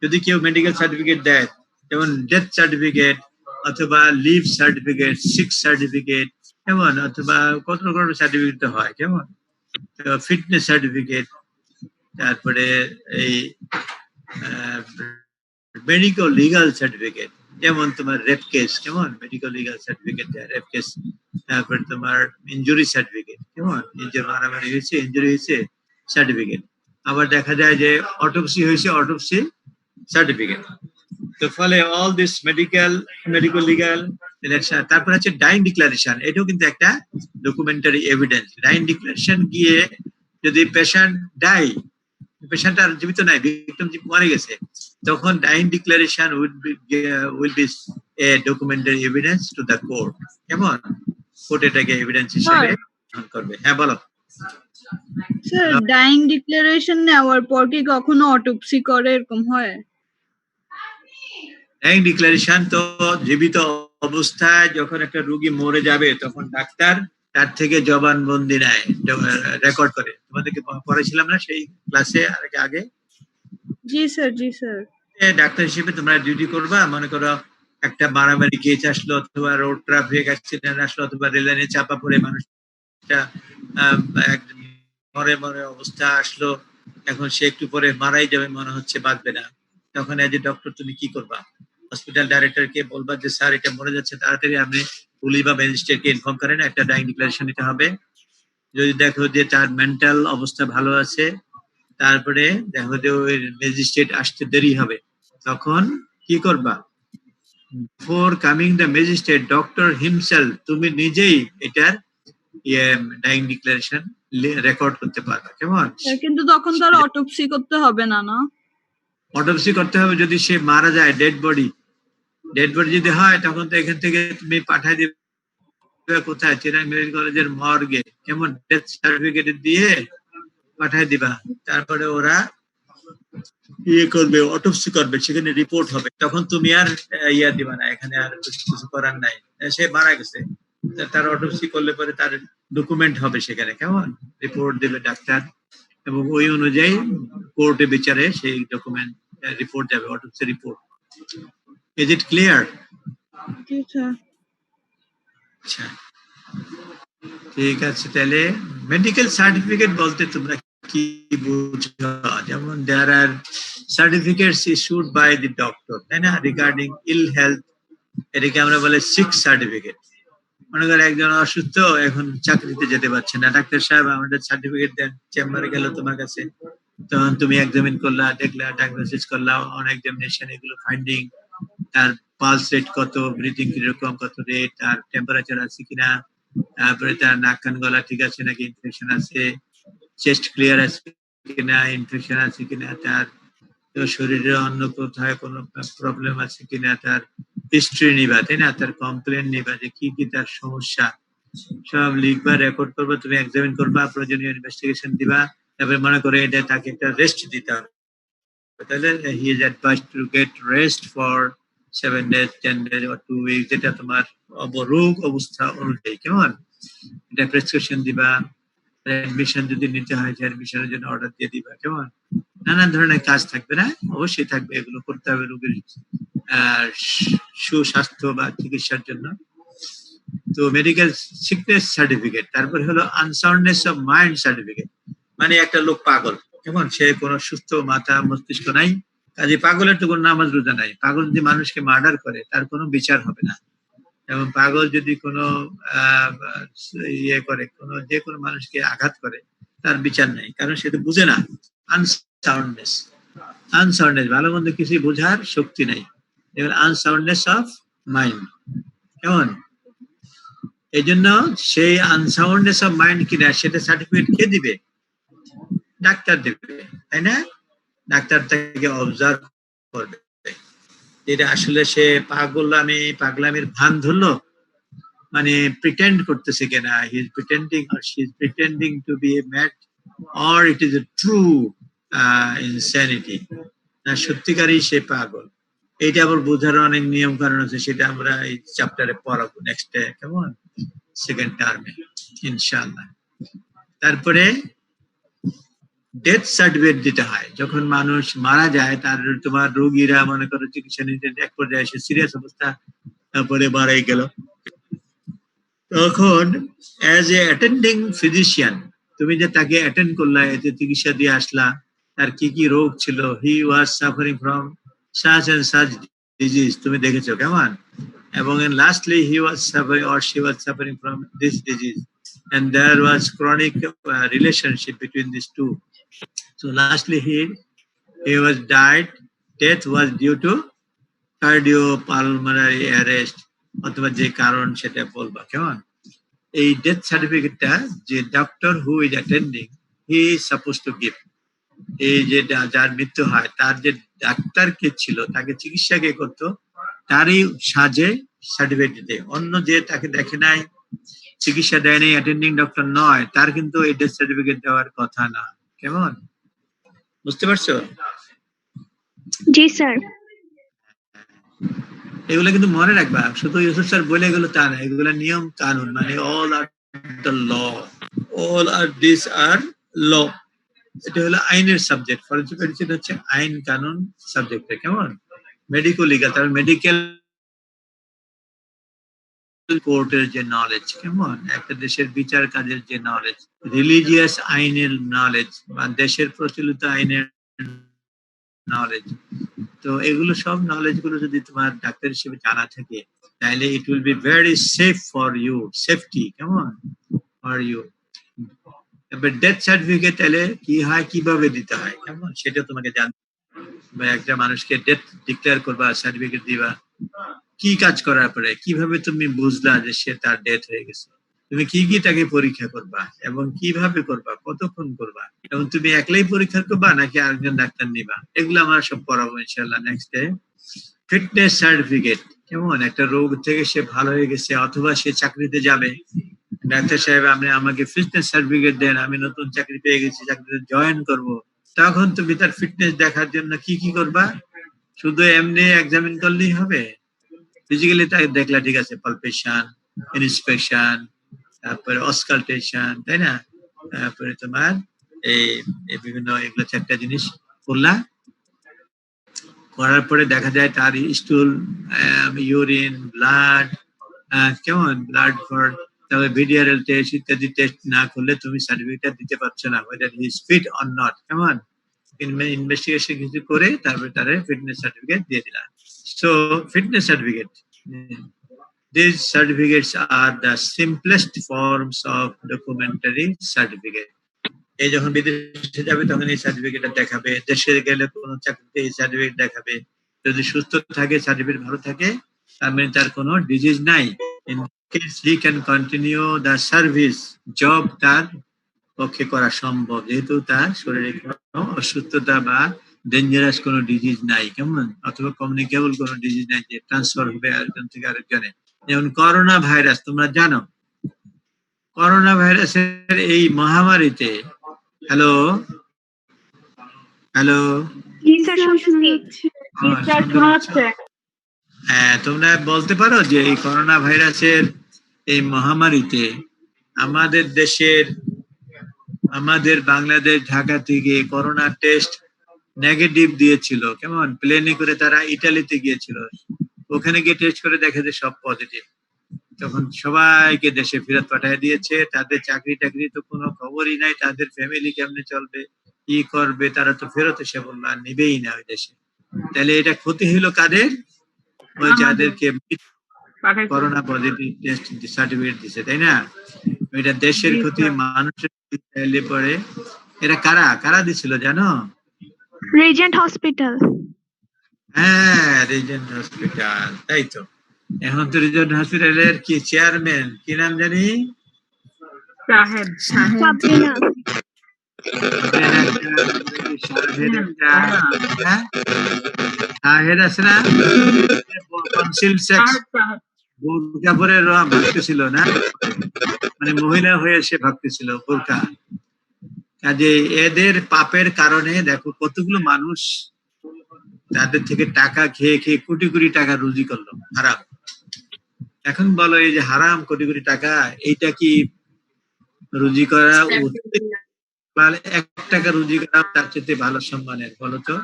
যদি কেউ মেডিকেল সার্টিফিকেট দেয়, যেমন ডেথ সার্টিফিকেট অথবা লিভ সার্টিফিকেট, সিক সার্টিফিকেট, কেমন? অথবা কত রকমের সার্টিফিকেট হয়, কেমন? ফিটনেস সার্টিফিকেট, তারপরে এই মেডিকেল লিগাল সার্টিফিকেট, যেমন তোমার রেপ কেস, কেমন? মেডিকেল লিগাল সার্টিফিকেট দেয় রেপ কেস। তারপরে তোমার ইনজুরি সার্টিফিকেট, কেমন? নিজের মারামারি হয়েছে, ইনজুরি হয়েছে, সার্টিফিকেট। আবার দেখা যায় যে অটোপসি হয়েছে, অটোপসি সার্টিফিকেট। তো ফলে all this medical legal election. তারপর আছে ডাইং ডিক্লারেশন, এটাও কিন্তু একটা ডকুমেন্টারি এভিডেন্স। ডাইং ডিক্লারেশন গিয়ে যদি পেশেন্ট ডাই, পেশেন্ট আর জীবিত নাই, ভিকটিম মারা গেছে, তখন dying declaration will be a documentary evidence to the court, কেমন? কোর্ট এটাকে এভিডেন্স হিসেবে করবে। হ্যাঁ, বলো। স্যার, ডাইং ডিক্লারেশন নেওয়ার পর কি কখনো অটোপসি করে এরকম হয়? ডাইং ডিক্লারেশন তো জীবিত অবস্থায় যখন একটা রোগী মরে যাবে, তখন ডাক্তার তার থেকে জবানবন্দি নেয়, রেকর্ড করে। তোমাদেরকে পড়াইছিলাম না সেই ক্লাসে আগে? জি স্যার, জি স্যার। ডাক্তার হিসেবে তোমরা ডিউটি করবা। মনে করো একটা মারামারি কেস আসলো, অথবা রোড ট্রাফিক অ্যাক্সিডেন্ট আসলো, অথবা রেল লাইনে চাপা পড়ে মানুষটা মরে অবস্থা আসলো, এখন সে একটু পরে মারাই যাবে, মনে হচ্ছে বাঁচবে না, তখন এজ এ ডক্টর তুমি কি করবা? হসপিটাল ডাইরেক্টরকে বলবা যে স্যার এটা মরে যাচ্ছে, তাড়াতাড়ি আপনি পুলিশ বা ম্যাজিস্ট্রেটকে ইনফর্ম করেন, একটা ডাইং ডিক্লারেশন নিতে হবে। যদি দেখো যে তার মেন্টাল অবস্থা ভালো আছে, তারপরে দেখো যে ওই ম্যাজিস্ট্রেট আসতে দেরি হবে, তখন কি করবা? For coming the magistrate, doctor himself, তুমি নিজেই এটার ডাইং ডিক্লারেশন রেকর্ড করতে পারবে, কেমন? কিন্তু তখন তো আর অটোপসি করতে হবে না, না? অটোপসি করতে হবে যদি সে মারা যায়, ডেড বডি যদি হয়, তখন তো এখান থেকে তুমি পাঠাই দিবে কোথায়? চিরাং মেডিকেল কলেজের মর্গে, কেমন? ডেথ সার্টিফিকেট দিয়ে পাঠাই দিবা, তারপরে ওরা করবে, অটোপসি করবে, সেখানে রিপোর্ট হবে, তখন তুমি আর দিবা না, এখানে আর কিছু করার নাই, সে মারা গেছে, তার অটোপসি করলে পরে তার ডকুমেন্ট হবে সেখানে, কেমন? রিপোর্ট দেবে ডাক্তার, এবং ওই অনুযায়ী কোর্টে বিচারে সেই ডকুমেন্ট রিপোর্ট যাবে, autopsy report. Is it clear? G sir. আচ্ছা, ঠিক আছে। তাহলে মেডিকেল সার্টিফিকেট বলতে তোমরা কি বুঝো? যেমন there are certificates issued by the doctor, তাই না, রিগার্ডিং ইল হেলথ, এটাকে আমরা বলে সিক সার্টিফিকেট। মনে করো একজন অসুস্থ, এখন চাকরিতে যেতে পারছে না, ডাক্তার সাহেব আমাদের সার্টিফিকেট দেন, চেম্বারে গেল তোমার কাছে, তখন তুমি এক্সামিন করলা, দেখলা, ডায়াগনোসিস করলা, অন এক্সামিনেশন এগুলো ফাইন্ডিং, তার পালস রেট কত, ব্রিথিং কিরকম, কত রেট, তার টেম্পারেচার আছে কিনা, তারপরে তার নাক কান গলা ঠিক আছে নাকি, ইনফেকশন আছে, চেস্ট ক্লিয়ার আছে কিনা, ইনফেকশন আছে কিনা, তার শরীরে অন্য কোথায় কোনো প্রবলেম আছে কিনা, তার হিস্ট্রি নিবা, তাই না, তার কমপ্লেন নিবা, যে কি কি তার সমস্যা, সব লিখবা, রেকর্ড করবা, তুমি এক্সামিন করবা, প্রয়োজনীয় ইনভেস্টিগেশন দিবা, তারপরে মনে করে এটা তাকে একটা রেস্ট দিতে হবে, তাহলে he is advised to get rest for 7 days, 10 days or 2 weeks, যেটা তোমার রোগ অবস্থা অনুযায়ী, কেমন? এটা প্রেসক্রিপশন দিবা, অ্যাডমিশন যদি নিতে হয়, অ্যাডমিশনের জন্য অর্ডার দিয়ে দিবা, কেমন? নানান ধরনের কাজ থাকবে না, অবশ্যই থাকবে, এগুলো করতে হবে রোগীর সুস্বাস্থ্য বা চিকিৎসার জন্য। তো মেডিকেল সিকনেস সার্টিফিকেট, তারপরে হলো আনসাউন্ডনেস অফ মাইন্ড সার্টিফিকেট, মানে একটা লোক পাগল, কেমন, সে কোনো সুস্থ মাথা মস্তিষ্ক নাই, কাজে পাগলের তো কোনো নামাজ রোজা নাই। পাগল যদি মানুষকে মার্ডার করে তার কোনো বিচার হবে না, এবং পাগল যদি কোনো ইয়ে করে, কোনো যে কোনো মানুষকে আঘাত করে তার বিচার নাই, কারণ সে তো বুঝে না। আনসাউন্ডনেস, আনসাউন্ডনেস ভালো মন্দ কিছুই বোঝার শক্তি নাই, এবার আনসাউন্ডনেস অফ মাইন্ড, কেমন। এই জন্য সেই আনসাউন্ডনেস অফ মাইন্ড কিনা সেটা সার্টিফিকেট কে দিবে? ডাক্তার দেবে, তাই না? ডাক্তার তাকে অবজার্ভ করবে, এটা আসলে সে পাগলামির ভান ধরলো, মানে প্রিটেন্ড করতেছে কিনা, he is pretending or she is pretending to be a mad, or it is a true insanity, না সত্যিকারই সে পাগল। এইটা আবার বোঝার অনেক নিয়ম কারণ আছে, সেটা আমরা এই চ্যাপ্টারে পড়াবো নেক্সটে, কেমন, সেকেন্ড টার্মে ইনশাআল্লাহ। তারপরে ডেথ সার্টিফিকেট দিতে হয় যখন মানুষ মারা যায়, তার তোমার রোগীরা মনে করো চিকিৎসা নিতে এক পর্যায়ে এসে সিরিয়াস অবস্থা, তারপরে মারাই গেল, তখন অ্যাজ এ অ্যাটেন্ডিং ফিজিশিয়ান তুমি যে তাকে অ্যাটেন্ড করলা, এতে চিকিৎসা দিয়ে আসলা, তার কি কি রোগ ছিল, he was suffering from such and such disease, তুমি দেখেছো, কেমন, এবং lastly he was suffering or she was suffering from this disease and there was chronic relationship between these two. So lastly he was died. Death was due to cardiopulmonary arrest, অথবা যে কারণ সেটা বলবা, কেমন। এই ডেথ সার্টিফিকেটটা যে doctor who is attending he is suppose to give, এই যে যার মৃত্যু হয় তার যে ডাক্তার কে ছিল, তাকে চিকিৎসা কে করতো, তারই সাজে সার্টিফিকেট দিতে, অন্য যে তাকে দেখে নাই, চিকিৎসা দেয় নাই, অ্যাটেন্ডিং ডক্টর নয়, তার কিন্তু এই ডেথ সার্টিফিকেট দেওয়ার কথা না, কেমন, বুঝতে পারছো? জি স্যার। এগুলো কিন্তু মনে রাখবা, শুধু ইউসুফ স্যার বলে এগুলো তা না, এগুলো নিয়ম কানুন, মানে all are the law, all are this are law, এটা হলো আইনের সাবজেক্ট, ফরেনসিক মেডিসিন হচ্ছে আইন কানুন সাবজেক্ট, কেমন, মেডিকো লিগাল, তার মেডিকেল কোর্টের যে নলেজ, কেমন, একটা দেশের বিচার কাজের যে নলেজ, রিলিজিয়াস আইনের নলেজ বা দেশের প্রচলিত আইনের নলেজ, তো এগুলো সব নলেজ গুলো যদি তোমার ডাক্তার হিসেবে জানা থাকে, তাহলে it will be very safe for you, safety, কেমন, ফর ইউ। এবার ডেথ সার্টিফিকেট তাহলে কি হয়, কিভাবে দিতে হয়, কেমন, সেটা তোমাকে জানতে হবে। একটা মানুষকে ডেথ ডিক্লেয়ার করবা, সার্টিফিকেট দিবা, কি কাজ করার পরে, কিভাবে তুমি বুঝলা যে সে তার ডেথ হয়ে গেছে, তুমি কি কি তাকে পরীক্ষা করবা এবং কিভাবে করবা, কতক্ষণ করবা, এবং তুমি একলাই পরীক্ষা করবা নাকি আরেকজন ডাক্তার নিবা, এগুলো আমরা সব পড়াবো ইনশাআল্লাহ নেক্সটে। ফিটনেস সার্টিফিকেট, কেমন, একটা রোগ থেকে সে ভালো হয়ে গেছে অথবা সে চাকরিতে যাবে, ডাক্তার সাহেব আপনি আমাকে ফিটনেস সার্টিফিকেট দেন, আমি নতুন চাকরি পেয়ে গেছি, চাকরিতে জয়েন করব, তখন তুমি তার ফিটনেস দেখার জন্য কি কি করবা? শুধু এমনি এক্সামিন করলেই হবে? ফিজিক্যালি তাকে দেখলা, ঠিক আছে, পালপেশন, ইন্সপেকশন, তারপরে অসকালটেশন, তাই না, তারপরে তোমার এই বিভিন্ন এগুলো চারটা জিনিস করলা, করার পরে দেখা যায় তার স্টুল, ইউরিন, ব্লাড, কেমন, ব্লাড ফর, তারপরে ভিডিআরএল টেস্ট ইত্যাদি টেস্ট না করলে তুমি সার্টিফিকেট দিতে পারছো না, whether he is fit or not, কেমন, ইনভেস্টিগেশন কিছু করে তারপরে তার ফিটনেস সার্টিফিকেট দিয়ে দিলাম। So fitness certificate, these certificates are the simplest forms of documentary certificate. এই যখন বিদেশে যাবে তখন এই সার্টিফিকেটটা দেখাবে, দেশে গেলে কোনো চাকরিতে এই সার্টিফিকেট দেখাবে, যদি সুস্থ থাকে, সার্টিফিকেট ভালো থাকে, তার মানে তার কোনো ডিজিজ নাই, in case he can continue the service, job তার পক্ষে করা সম্ভব, যেহেতু তার শরীরে কোনো অসুস্থতা বা ডেঞ্জারাস কোনো ডিজিজ নাই, কেমন, অথবা কমিউনিকেবল কোনো ডিজিজ নাই যে ট্রান্সফার হবে একজন থেকে আরেকজনে। যেমন করোনা ভাইরাস, তোমরা জানো করোনা ভাইরাসের এই মহামারীতে, হ্যালো হ্যালো, হ্যাঁ, তোমরা বলতে পারো যে এই করোনা ভাইরাসের এই মহামারীতে আমাদের দেশের, আমাদের বাংলাদেশ ঢাকা থেকে করোনা টেস্ট নেগেটিভ দিয়েছিল, কেমন প্লেনে করে তারা ইটালিতে গিয়েছিল, ওখানে গিয়ে টেস্ট করে দেখে যে সব পজিটিভ। তখন সবাইকে দেশে ফেরত পাঠিয়ে দিয়েছে, তাদের চাকরি টাকরি তো কোনো খবরই নাই, তাদের ফ্যামিলি কেমনে চলবে, কি করবে, তারা তো ফেরত এসে বললো আর নিবেই না ওই দেশে। তাহলে এটা ক্ষতি হলো কাদের? ওই যাদেরকে করোনা পজিটিভ টেস্ট সার্টিফিকেট দিছে, তাই না? এটা দেশের ক্ষতি, মানুষের ক্ষতি পড়ে। এরা কারা কারা দিছিল জানো? Regent hospital. হ্যাঁ, রিজেন্ট হসপিটাল, তাই তো। এখন তো রিজেন্ট হসপিটালের কি চেয়ারম্যান, কি নাম জানি? শাহেদ। সাবরিনা। শাহেদ আছে না, কাউন্সিল সেক্স বোরকা পরে ভাগতেছিল না, মানে মহিলা হয়ে সে ভাগতেছিল বোরকা। কাজে এদের পাপের কারণে দেখো কতগুলো মানুষ তাদের থেকে টাকা খেয়ে খেয়ে কোটি কোটি টাকা রুজি করলো হারাম। এখন বলো এই যে হারাম কোটি কোটি টাকা, এইটা কি রুজি করা উচিত? 1 টাকা রুজি করা তার চেয়ে ভালো সম্মানের, বলো তো?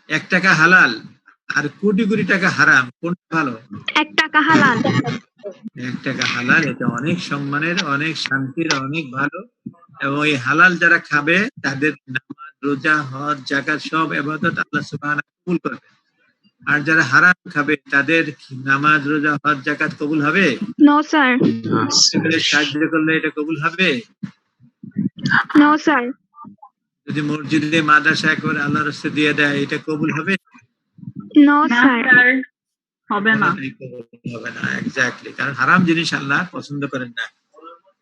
1 টাকা হালাল আর কোটি কোটি টাকা হারাম, কোনটা ভালো? 1 টাকা হালাল। 1 টাকা হালাল, এটা অনেক সম্মানের, অনেক শান্তির, অনেক ভালো। এবং এই হালাল যারা খাবে তাদের নামাজ, রোজা, হজ, যাকাত সব ইবাদত আল্লাহ সুবহানাহু ওয়া তাআলা কবুল করবে। আর যারা হারাম খাবে তাদের নামাজ, রোজা, হজ, যাকাত কবুল হবে? No sir. সাহায্য করলে এটা কবুল হবে? No sir. যদি মসজিদে মাদ্রাসায় করে আল্লাহর রাস্তায় দিয়ে দেয়, এটা কবুল হবে? No sir. হবে না। হবে না, এক্স্যাক্টলি। কারণ হারাম জিনিস আল্লাহ পছন্দ করেন না।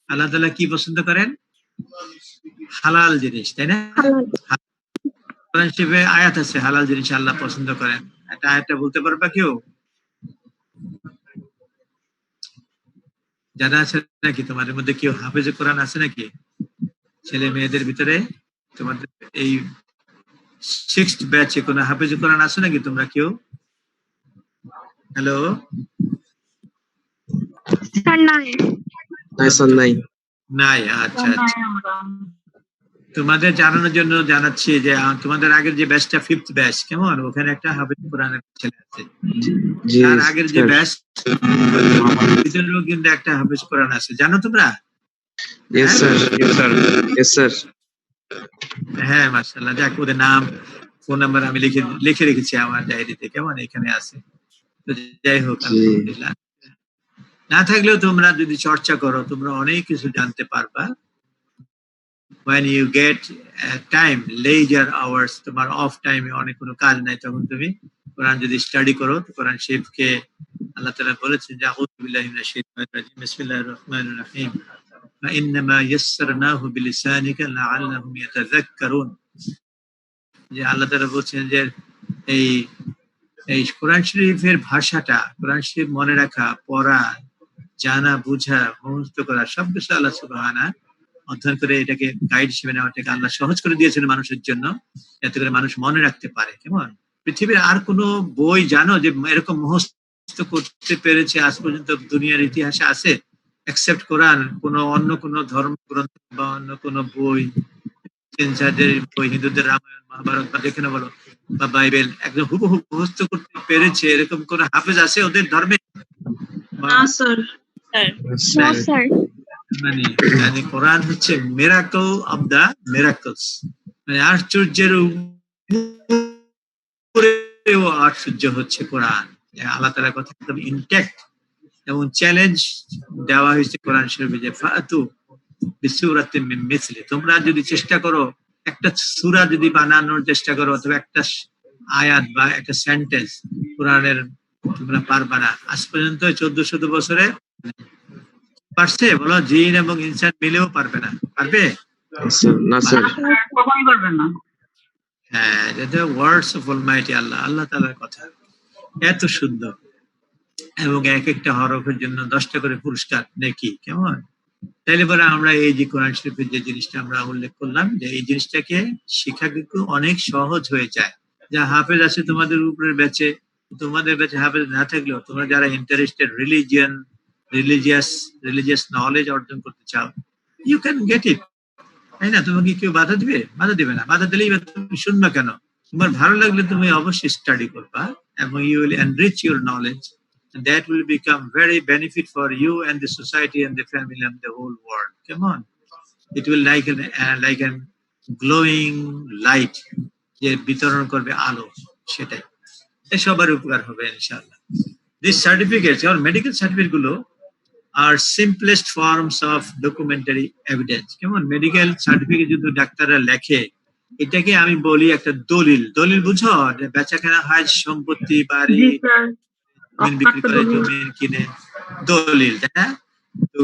আল্লাহ তাআলা কি পছন্দ করেন? হালাল জিনিস, তাই না? কোরআন শরীফে আয়াত আছে হালাল জিনিস আল্লাহ পছন্দ করেন। এটা আয়াতটা বলতে পারবা কেউ? জানা আছে নাকি তোমাদের মধ্যে কেউ? হাফেজে কোরআন আছে নাকি ছেলে মেয়েদের ভিতরে? তোমাদের এই 6th ব্যাচে কোন হাফেজে কোরআন আছে নাকি তোমরা কেউ? হ্যালো? স্যার নাই। নাই। নাই, আচ্ছা আচ্ছা। তোমাদের জানানোর জন্য জানাচ্ছি যে তোমাদের আগের যে ব্যাচটা 5th ব্যাচ, কেমন ওখানে একটা হাফেজ কোরআনের ছেলে আছে। তার আগের যে ব্যাচ ভিতরেও কিন্তু একটা হাফেজ কোরআন আছে, জানো তোমরা? Yes sir. হ্যাঁ, মাশাআল্লাহ। যাক, ওদের নাম, ফোন নাম্বার আমি লিখে রেখেছি আমার ডায়েরিতে, কেমন এখানে আছে। তো যাই হোক, আলহামদুলিল্লাহ। না থাকলেও তোমরা যদি চর্চা করো তোমরা অনেক কিছু জানতে পারবা। when you get time, leisure hours, তোমার অফ টাইমে অনেক কোনো কাজ নাই, তখন তুমি কোরআন যদি স্টাডি করো, কোরআন শরীফকে আল্লাহ তাআলা বলেছেন যে আউযু বিল্লাহি মিনাশ শাইতানির রাজিম, বিসমিল্লাহির রহমানির রহিম, ফা ইন্নামা ইয়াসসারনাহু বিলিসানিকা লাআল্লাহুম ইয়াতাযাক্কারুন। যে আল্লাহ তাআলা বলছেন যে এই কোরআন শরীফের ভাষাটা, কোরআন শরীফ মনে রাখা, পড়া, জানা, বুঝা, মুখস্থ করা সবকিছু আল্লাহ সুবহানাহু অধ্যয়ন করে এটাকে গাইড হিসেবে নেওয়াটাকে আল্লাহ সহজ করে দিয়েছেন মানুষের জন্য, যাতে করে মানুষ মনে রাখতে পারে। কেমন পৃথিবীর আর কোনো বই জানো যে এরকম মুখস্থ করতে পেরেছে আজ পর্যন্ত দুনিয়ার ইতিহাসে আছে? এক্সেপ্ট কোরআন, কোনো অন্য কোনো ধর্মগ্রন্থ বা অন্য কোনো বই, বই, হিন্দুদের রামায়ণ, মহাভারত বা যেখানে বলো, বা বাইবেল, একদম হুবহু মুখস্থ করতে পেরেছে এরকম কোন হাফেজ আছে ওদের ধর্মে? না স্যার। No sir. মানে কোরআন হচ্ছে মিরাকল অফ দা মিরাকলস, মানে আশ্চর্যের উপরেও আশ্চর্য হচ্ছে কোরআন। আল্লাহ তাআলার কথা একদম ইনট্যাক্ট এবং চ্যালেঞ্জ দেওয়া হয়েছে কোরআন শরীফে যে ফাতু বিসূরাতিন মিন মিসলি, তোমরা যদি চেষ্টা করো একটা সূরা যদি বানানোর চেষ্টা করো অথবা একটা আয়াত বা একটা সেন্টেন্স কোরআনের, তোমরা পারবা না। আজ পর্যন্ত 1400 বছরে পারছে? বলো, জিন এবং ইনসান মিলেও পারবে না। পারবে? না স্যার। কখনোই পারবেন না। হ্যাঁ, এটা ওয়ার্ডস অফ অলমাইটি আল্লাহ, আল্লাহ তাআলার কথা এত সুন্দর, এবং এক একটা হরফের জন্য 10টা করে পুরস্কার নেকি। কেমন তাইলে পরে আমরা এই যে কোরআন শরীফের যে জিনিসটা আমরা উল্লেখ করলাম, যে এই জিনিসটাকে শেখা কিন্তু অনেক সহজ হয়ে যায়। যা হাফেজ আছে তোমাদের উপরের ব্যাচে, তোমাদের ব্যাচে হাফেজ না থাকলেও তোমরা যারা ইন্টারেস্টেড রিলিজিয়াস নলেজ অর্জন করতে চাও, ইউ ক্যান গেট ইট। তাই না? তোমাকে কেউ বাধা দিবে? বাধা দিবে না। বাধা দিলেই বা তুমি শুনবে কেন? তোমার ভালো লাগলে তুমি অবশ্যই স্টাডি করবা এবং you will enrich your knowledge. And that will become very benefit for you and the society and the family and the whole world. Come on. It will like an glowing light যে বিতরণ করবে আলো, সেটাই। এই সবার উপকার হবে ইনশাআল্লাহ। These certificates, or medical certificate গুলো are simplest forms of documentary evidence. কেমন? মেডিকেল সার্টিফিকেট যদি ডাক্তাররা লেখে, এটাকে আমি বলি একটা দলিল। দলিল বুঝো? বেচা কেনা হয়, সম্পত্তি, বাড়ি, জি স্যার, জমিন বিক্রি করে, দলিল। জমিন কিনে, দলিল, তাই না? তো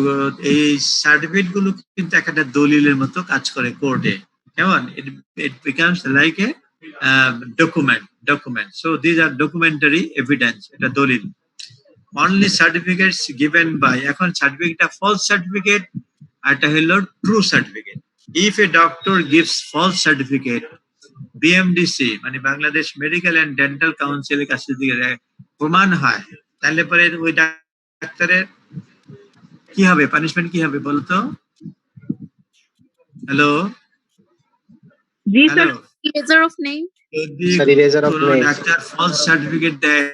এই সার্টিফিকেট গুলো কিন্তু একটা দলিলের মতো কাজ করে কোর্টে। কেমন? It becomes like a document. So these are documentary evidence. এটা দলিল। Only certificates given by, এখন সার্টিফিকেটটা ফলস সার্টিফিকেট, আর এটা হলো true certificate. If a doctor gives false certificate, BMDC মানে বাংলাদেশ মেডিকেল এন্ড ডেন্টাল কাউন্সিলের কাছে যদি প্রমাণ হয়, তাহলে পরে ওই ডাক্তারের কি হবে? পানিশমেন্ট কি হবে বলতো? হ্যালো জি sir, hello, Eraser of name. যদি Sir, eraser of কোনো name. ডাক্তার ফলস সার্টিফিকেট দেয়,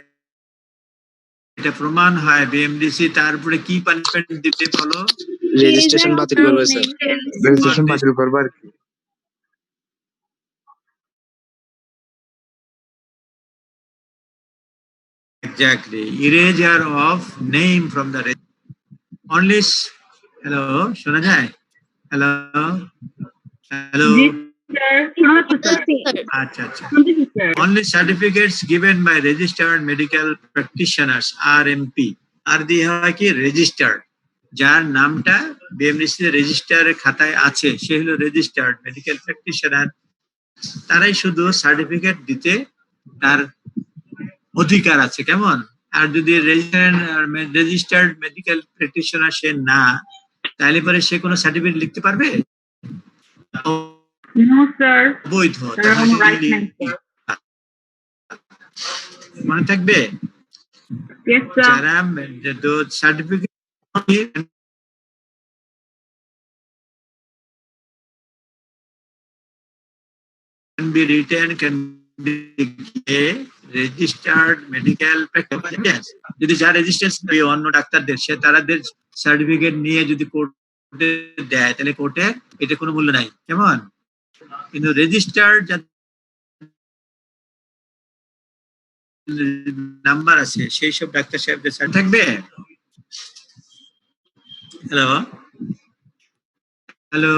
এটা প্রমাণ হয় বিএমডিসি, তারপরে কি পানিশমেন্ট দিতে বলো? রেজিস্ট্রেশন বাতিল করবে স্যার, রেজিস্ট্রেশন বাতিল করবে আর কি। Exactly. Erasure of name from the only. Hello, শোনা যায়? Hello, hello. জি স্যার, শোনা যাচ্ছে স্যার, আচ্ছা আচ্ছা। শুনতেছি sir. Only certificates given by registered medical practitioners RMP আর দিয়ে হয় কি registered, যার নামটা বিএমডিসি রেজিস্টারের খাতায় আছে, সে হলো রেজিস্টার্ড মেডিকেল প্র্যাকটিশনার। তারাই শুধু সার্টিফিকেট দিতে তার অধিকার আছে। কেমন? আর যদি রেজিস্টার্ড মেডিকেল প্র্যাকটিশনার সে না, তাহলে পরে সে কোনো সার্টিফিকেট লিখতে পারবে? নো স্যার, বৈধ। এরকম রাইট নেই স্যার। মনে থাকবে, ইয়েস স্যার, যারা certificate can be written, can be a registered medical practitioner. যদি যার রেজিস্ট্রেন্স অন্য ডাক্তারদের, সে তারাদের সার্টিফিকেট নিয়ে যদি কোর্টে দেয়, তাহলে কোর্টে এটা কোনো মূল্য নাই। কেমন? কিন্তু রেজিস্টার্ড নাম্বার আছে, সেই সব ডাক্তার সাহেবদের থাকবে। Hello hello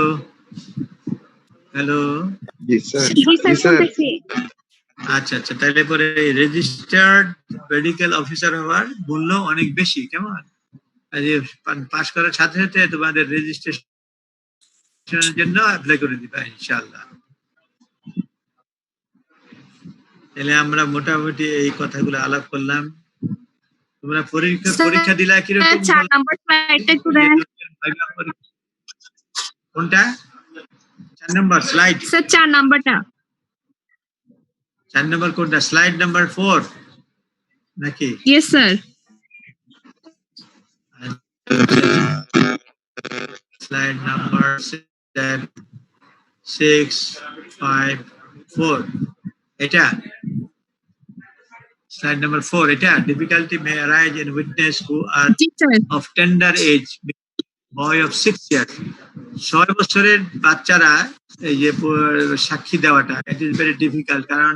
hello. জি স্যার, জি জি স্যার, স্যার। শুনতেছি। আচ্ছা আচ্ছা, তাহলে পরে রেজিস্টার্ড মেডিকেল অফিসার হওয়ার মূল্য অনেক বেশি। কেমন? পাস করার সাথে সাথে তোমাদের রেজিস্ট্রেশনের জন্য অ্যাপ্লাই করে দিবা ইনশাআল্লাহ। তাহলে আমরা মোটামুটি এই কথাগুলো আলাপ করলাম। তোমরা পরীক্ষা দিলা কিরকম? 4 নাম্বার স্লাইডটা একটু দেন। কোনটা? 4 নম্বর স্লাইড? স্যার 4 নাম্বারটা। 4 নম্বর কোনটা? স্লাইড নাম্বার 4 নাকি? Yes sir. স্লাইড নাম্বার 654 এটা slide number 4, এটা difficulty may arise in witness who are G sir. of tender age, boy of 6 years, 6 বছরের বাচ্চারা এই যে সাক্ষী দেওয়াটা, it is very difficult, কারণ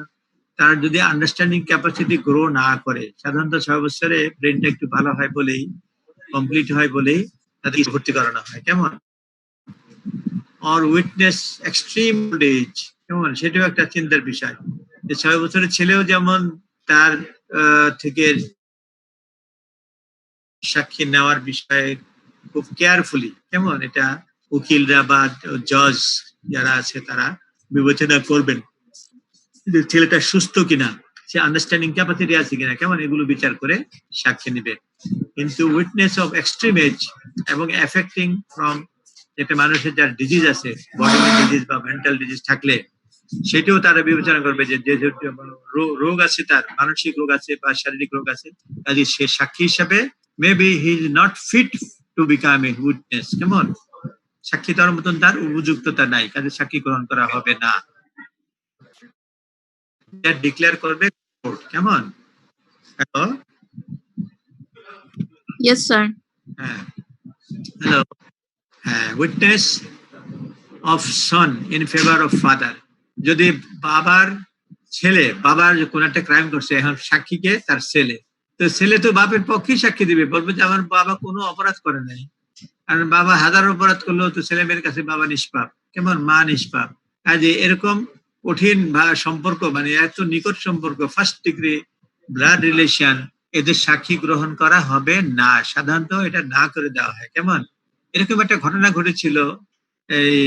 তার যদি আন্ডারস্ট্যান্ডিং ক্যাপাসিটি গ্রো না করে, সাধারণত 6 বছরে ব্রেনটা একটু ভালো হয় বলেই, কমপ্লিট হয় বলেই তাদের ভর্তি করানো হয়। কেমন? or witness extreme old age, কেমন? সেটাও একটা চিন্তার বিষয়, যে 6 বছরের ছেলেও যেমন তার থেকে সাক্ষী নেওয়ার বিষয়ে খুব কেয়ারফুলি, কেমন, এটা উকিলরা বা জজ যারা আছে তারা বিবেচনা করবেন যে ছেলেটা সুস্থ কিনা, সে আন্ডারস্ট্যান্ডিং ক্যাপাসিটি আছে কিনা, কেমন, এগুলো বিচার করে সাক্ষী নেবে। কিন্তু উইটনেস অফ এক্সট্রিম এজ এবং এফেক্টিং ফ্রম, একটা মানুষের যার ডিজিজ আছে, বডি ডিজিজ বা মেন্টাল ডিজিজ থাকলে, সেটাও তারা বিবেচনা করবে যে রোগ আছে, তার মানসিক রোগ আছে বা শারীরিক রোগ আছে, কাজে সে সাক্ষী হিসাবে maybe he is not fit to become a witness. কেমন? সাক্ষী দেওয়ার মতন তার উপযুক্ততা নাই, কাজে সাক্ষী গ্রহণ করা হবে না। ডিক্লেয়ার করবে কোর্ট। কেমন? Hello, Yes, sir. হ্যাঁ, হ্যালো, হ্যাঁ, witness of son in favour of father. যদি বাবার ছেলে, বাবার কোন একটা ক্রাইম করছে, এখন সাক্ষীকে তার ছেলে, তো ছেলে তো বাপের পক্ষেই সাক্ষী দিবে, বলবে যে আমার বাবা কোনো অপরাধ করে নাই। কারণ বাবা হাজার অপরাধ করলেও তো ছেলে মেয়ের কাছে বাবা নিষ্পাপ, কেমন মা নিষ্পাপ। কাজে এরকম কঠিন সম্পর্ক, মানে এত নিকট সম্পর্ক, ফার্স্ট ডিগ্রি ব্লাড রিলেশন, এদের সাক্ষী গ্রহণ করা হবে না। সাধারণত এটা না করে দেওয়া হয়। কেমন? এরকম একটা ঘটনা ঘটেছিল এই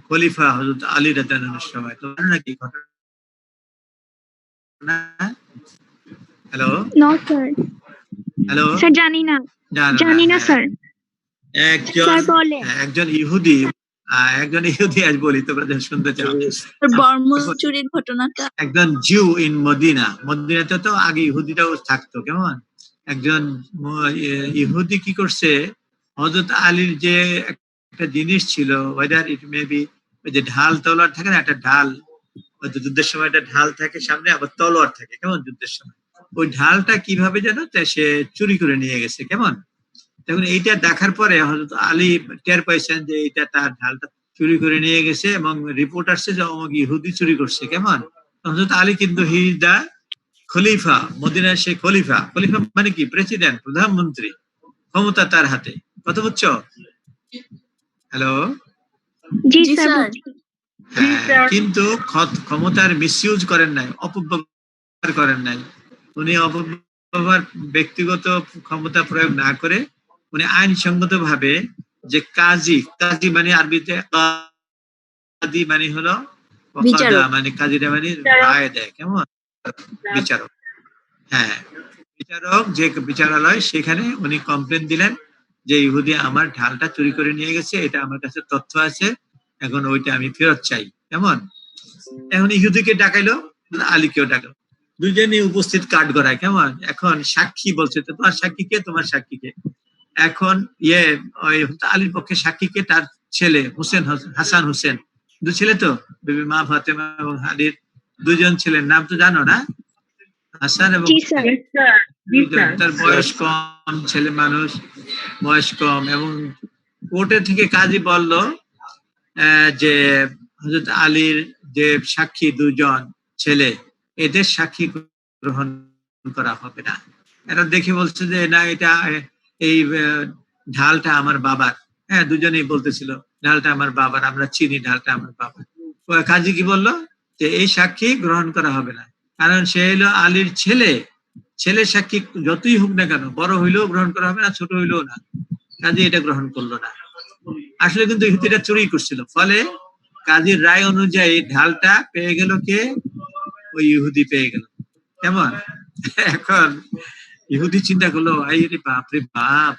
খলিফা হযরত আলী রাদিয়াল্লাহু আনহুর সময়। তো নাকি ঘটনা? Hello, no sir, hello, sir জানি না, জানি না স্যার। স্যার বলে একজন ইহুদি আজ বলি, তোমরা যখন শুনতে চাও, বর্মুল চুরির ঘটনাটা। একজন জিউ ইন মদিনাতে তো আগে ইহুদিটাও থাকতো। কেমন? একজন ইহুদি কি করছে, হযরত আলীর যে একটা জিনিস ছিল, ওয়েদার ইট মে বি, ওই যে ঢাল তলোয়ার থাকে না, একটা ঢাল, যুদ্ধের সময় একটা ঢাল থাকে সামনে, আবার তলোয়ার থাকে। কেমন? যুদ্ধের সময় ওই ঢালটা কিভাবে যেন সে চুরি করে নিয়ে গেছে। কেমন? তখন এইটা দেখার পরে হযরত আলী টের পাইছেন যে এটা তার ঢালটা চুরি করে নিয়ে গেছে, এবং রিপোর্ট আসছে যে অমুক ইহুদি চুরি করছে। কেমন? হযরত আলী কিন্তু হি ইজ দা খলিফা, মদিনার সেই খলিফা। খলিফা মানে কি? প্রেসিডেন্ট, প্রধানমন্ত্রী, ক্ষমতা তার হাতে। কথা বুঝছো? হ্যালো, জি জি, স্যার স্যার। কিন্তু ক্ষমতার মিসইউজ করেন নাই, অপব্যবহার করেন নাই। উনি অপব্যবহার, ব্যক্তিগত ক্ষমতা প্রয়োগ না করে উনি আইনসঙ্গত ভাবে যে কাজী মানে আরবিতে কাজী মানে হলো বিচারক। মানে কাজীরা মানে রায় দেয়। কেমন? বিচারক। হ্যাঁ, বিচারক, যে বিচারালয়, সেখানে উনি কমপ্লেন দিলেন যে ইহুদি আমার ঢালটা চুরি করে নিয়ে গেছে, এটা আমার কাছে তথ্য আছে, এখন ওইটা আমি ফেরত চাই। কেমন? এখন ইহুদিকে ডাকাইলো, আলীকেও ডাকলো, দুইজনই উপস্থিত কাঠ গড়ায়। কেমন? এখন সাক্ষী বলছে, তো তোমার সাক্ষীকে, তোমার সাক্ষীকে। এখন ওই আলীর পক্ষে সাক্ষীকে তার ছেলে হাসান হোসেন, দু ছেলে তো, বিবি মা ফাতেমা এবং আলীর দুজন ছেলের নাম তো জানো না, হাসান এবং জি sir. Yes, sir. Yes, sir. তার বয়স কম, ছেলে মানুষ, বয়স কম। এবং কোর্টে থেকে কাজী বলল যে হযরত আলীর যে সাক্ষী দুজন ছেলে, এদের সাক্ষী গ্রহণ করা হবে না। এরা দেখে বলছে যে না, এটা এই ঢালটা আমার বাবার। হ্যাঁ, দুজনেই বলতেছিল ঢালটা আমার বাবার, আমরা চিনি ঢালটা আমার বাবার। কাজী কি বললো যে এই সাক্ষী গ্রহণ করা হবে না, কারণ সে হলো আলীর ছেলে। ছেলে সাক্ষী যতই হোক না কেন, বড় হইলেও গ্রহণ করা হবে না, ছোট হইলেও না। কাজী এটা গ্রহণ করলো না। আসলে কিন্তু ইহুদিটা চুরি করছিল, ফলে কাজীর রায় অনুযায়ী ঢালটা পেয়ে গেল কে? ওই ইহুদি পেয়ে গেল। কেমন? এখন ইহুদি চিন্তা করলো, আরে বাপ রে বাপ,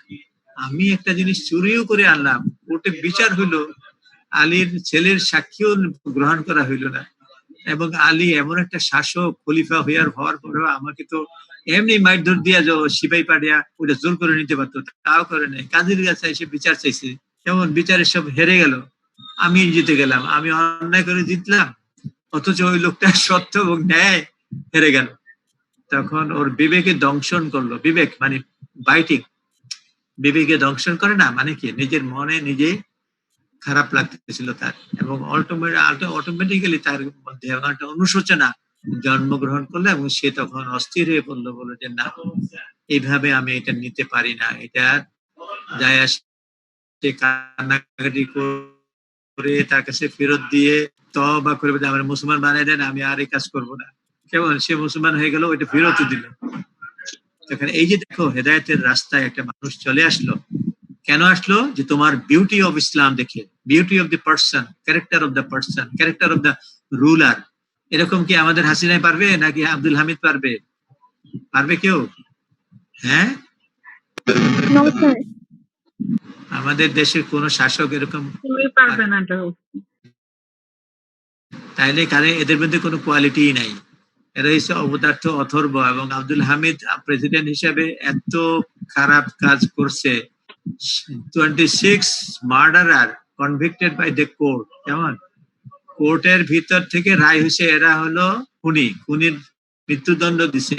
আমি একটা জিনিস চুরিও করে আনলাম, কোর্টে বিচার হইলো, আলীর ছেলের সাক্ষীও গ্রহণ করা হইলো না, এবং আলী এমন একটা শাসক, খলিফা হওয়ার পরেও আমাকে তো এমনি মারধর দিয়া সিপাই পাঠিয়া ওটা জোর করে নিতে পারতো, তাও করে নাই। কাজীর কাছে এসে বিচার চাইছে। কেমন? বিচারে সব হেরে গেল, আমি জিতে গেলাম, আমি অন্যায় করে জিতলাম, অথচ ওই লোকটা সত্য এবং ন্যায় হেরে গেল। তখন ওর বিবেকে দংশন করলো। বিবেক মানে বাইটিং, বিবেকে দংশন করে না, মানে কি, নিজের মনে নিজে খারাপ লাগতেছিল তার, এবং অটোমেটিক্যালি তার মধ্যে একটা অনুশোচনা জন্মগ্রহণ করলো, এবং সে তখন অস্থির হয়ে পড়লো, বললো যে না, এইভাবে আমি এটা নিতে পারি না, এটা যায় আসে কান্নাকাটি করে তার কাছে ফেরত দিয়ে তওবা করে আমার মুসলমান বানিয়ে দেন, আমি আর এই কাজ করবো না। কেমন? সে মুসলমান হয়ে গেল, ওইটা ফেরত দিল। তখন এই যে দেখো, হেদায়েতের রাস্তায় একটা মানুষ চলে আসলো। কেন আসলো? যে তোমার বিউটি অফ ইসলাম দেখে, beauty of the person, character of the person, character of the ruler. এরকম কি আমাদের হাসিনাই পারবে, নাকি আব্দুল হামিদ পারবে? পারবে কেউ? হ্যাঁ, নো স্যার। আমাদের দেশের কোন শাসক এরকম তুমি পারবে না এটা। তাইলে কারণ এদের মধ্যে কোনো কোয়ালিটি নাই। এরা হচ্ছে অবদার্থ, অথর্ব। এবং আব্দুল হামিদ প্রেসিডেন্ট হিসেবে এত খারাপ কাজ করছে, 26 murderer convicted by the court, কেমন? কোর্টের ভিতর থেকে রায় হয়েছে এরা হলো খুনির মৃত্যুদণ্ড দিছে,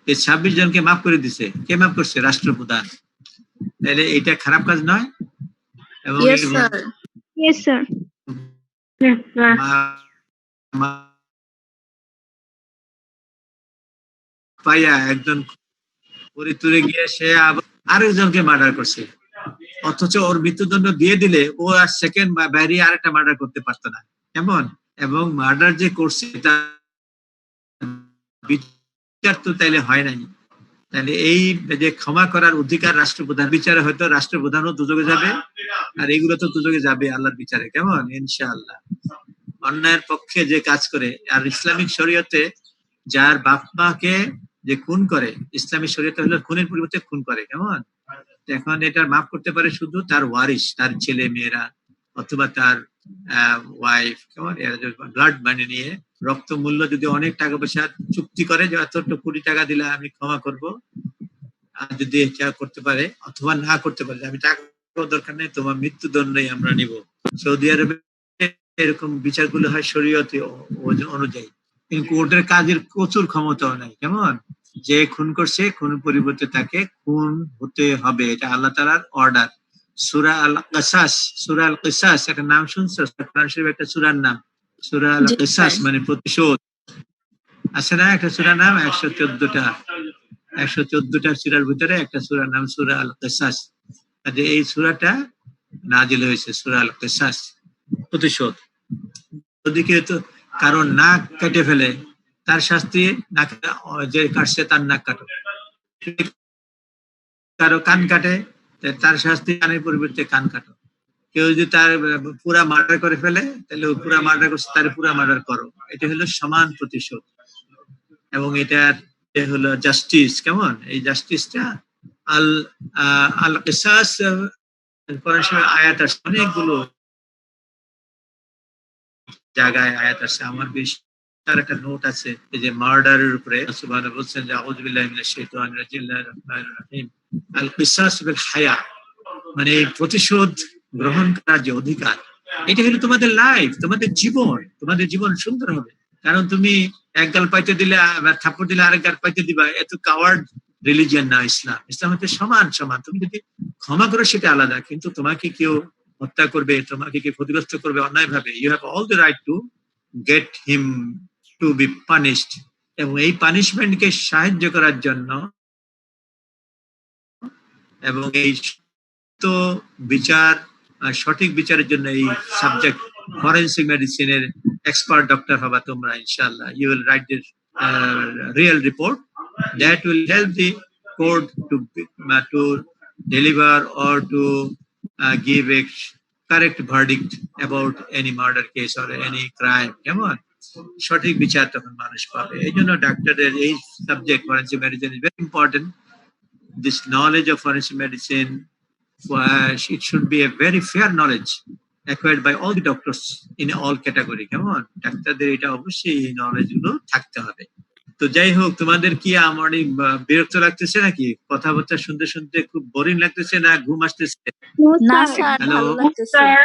এই 26 জনকে মাফ করে দিছে। কে মাফ করছে? রাষ্ট্রপ্রধান। তাহলে এটা খারাপ কাজ নয়? এবং Yes, sir. Yes, sir. Yes, sir. পাইয়া একজন পরিতুরে গিয়ে সে আরেকজনকে মার্ডার করছে, অথচ ওর মৃত্যুদণ্ড দিয়ে দিলে ও আর সেকেন্ড বাইরে আরেকটা মার্ডার করতে পারতো না, কেমন? এবং মার্ডার যে করছে তার বিচার তো তাইলে হয় নাই। তাহলে এই যে ক্ষমা করার অধিকার রাষ্ট্রপ্রধান, বিচারে হয়তো রাষ্ট্রপ্রধানও দুযোগে যাবে, আর এগুলো তো দুযোগে যাবে আল্লাহর বিচারে, কেমন? ইনশাআল্লাহ। অন্যায়ের পক্ষে যে কাজ করে, আর ইসলামিক শরীয়তে যার বাপ মাকে যে খুন করে, ইসলামী শরীয়তে হলো খুনের পরিবর্তে খুন করে, কেমন? এখন এটা মাফ করতে পারে শুধু তার ওয়ারিশ, তার ছেলে মেয়েরা অথবা তার ওয়াইফ, কেমন? এরা ব্লাড মানি নিয়ে রক্ত মূল্য যদি অনেক টাকা পয়সা চুক্তি করে যে এতটা কোটি টাকা দিলে আমি ক্ষমা করব, আর যদি এটা করতে পারে অথবা না করতে পারে আমি টাকা দরকার নেই, তোমার মৃত্যুদণ্ডই আমরা নিব। সৌদি আরবে এরকম বিচারগুলো হয় শরীয়তে অনুযায়ী, কিন্তু কোর্টের কাজের প্রচুর ক্ষমতাও নাই, কেমন? যে খুন করছে খুন পরিবর্তে তাকে খুন হতে হবে, এটা আল্লাহ তাআলার অর্ডার। সূরা আল কিসাস একটা নাম শুনছো? কোরআন শরীফের একটা সূরার নাম সূরা আল জি, কিসাস, স্যার। মানে প্রতিশোধ। আছে না একটা সূরার নাম? 114টা সূরার ভিতরে একটা সূরার নাম সূরা আল কিসাস। কাজে এই সূরাটা নাজিল হয়েছে, সূরা আল কিসাস, প্রতিশোধ। যদি কেউ তো কারণ নাক কেটে ফেলে তার শাস্তি, নাক যে কাটছে তার নাক কাটো। কারো কান কাটে তার শাস্তি কানের পরিবর্তে কান কাটো। কেউ যদি তার পুরা মার্ডার করে ফেলে তাহলে পুরা মার্ডার করছে তার পুরা মার্ডার করো। এটা হলো সমান প্রতিশোধ, এবং এটা হলো জাস্টিস, কেমন? এই জাস্টিসটা আল আল কিসাস কোরআন শরীফের আয়াত আছে, অনেকগুলো জায়গায় আয়াত আছে। আমার বেশ তার একটা নোট আছে এই যে মার্ডারের উপরে, সুবহানাল্লাহ বলছেন যে আউযু বিল্লাহি মিনাশ শাইতানির রাজিম, বিসমিল্লাহির রহমানির রহিম, আল কিসাস বিল হায়া, মানে এই প্রতিশোধ গ্রহণ করার যে অধিকার, এটা হলো তোমাদের লাইফ, তোমাদের জীবন সুন্দর হবে। কারণ তুমি এক গাল পাইতে দিলে থাপ্পড় দিলে আরেক গাল পাইতে দিবা, এত কাওয়ার্ড রিলিজিয়ন না ইসলাম। ইসলাম হচ্ছে সমান। তুমি যদি ক্ষমা করো সেটা আলাদা, কিন্তু তোমাকে কেউ হত্যা করবে, তোমাকে কেউ ক্ষতিগ্রস্ত করবে অন্যায় ভাবে, you have all the right to get him to be punished. এবং এই পানিশমেন্টকে সাহায্য করার জন্য এবং এই তো বিচার, সঠিক বিচারের জন্য এই সাবজেক্ট ফরেন্সিক মেডিসিনের এক্সপার্ট ডক্টর হবা তোমরা ইনশাআল্লাহ। You will write this real report that will help the court to deliver or to give a correct verdict about any murder case or any crime, কেমন? সঠিক বিচার তখন মানুষ পাবে। এই জন্য ডাক্তারদের এই subject forensic medicine is very important. This knowledge of forensic medicine, it should be a very fair knowledge acquired by all the doctors in all category, কেমন? ডাক্তারদের এটা অবশ্যই এই নলেজ গুলো থাকতে হবে। তো যাই হোক, তোমাদের কি আমার বিরক্ত লাগতেছে নাকি? কথাবার্তা শুনতে শুনতে খুব বোরিং লাগতেছে না ঘুম আসতেছে? No, না sir. স্যার, হ্যালো, ভালো লাগতেছে। Sir.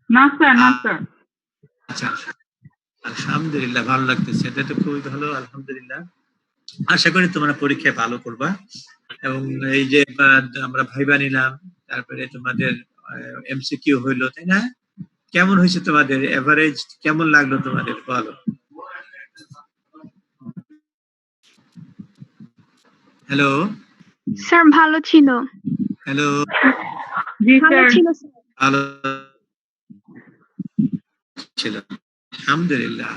No, sir. No, sir. আচ্ছা, আলহামদুলিল্লাহ ভালো লাগতেছে, এটা তো খুবই ভালো, আলহামদুলিল্লাহ। আশা করি তোমরা পরীক্ষায় ভালো করবা। এবং এই যে আমরা ভাইবা নিলাম, তারপরে তোমাদের এমসিকিউ হইলো, তাই না? কেমন হয়েছে তোমাদের? এভারেজ কেমন লাগলো তোমাদের বলো? হ্যালো স্যার ভালো ছিল। হ্যালো, জি, ভালো sir. ছিল স্যার। ভালো ছিল, আলহামদুলিল্লাহ।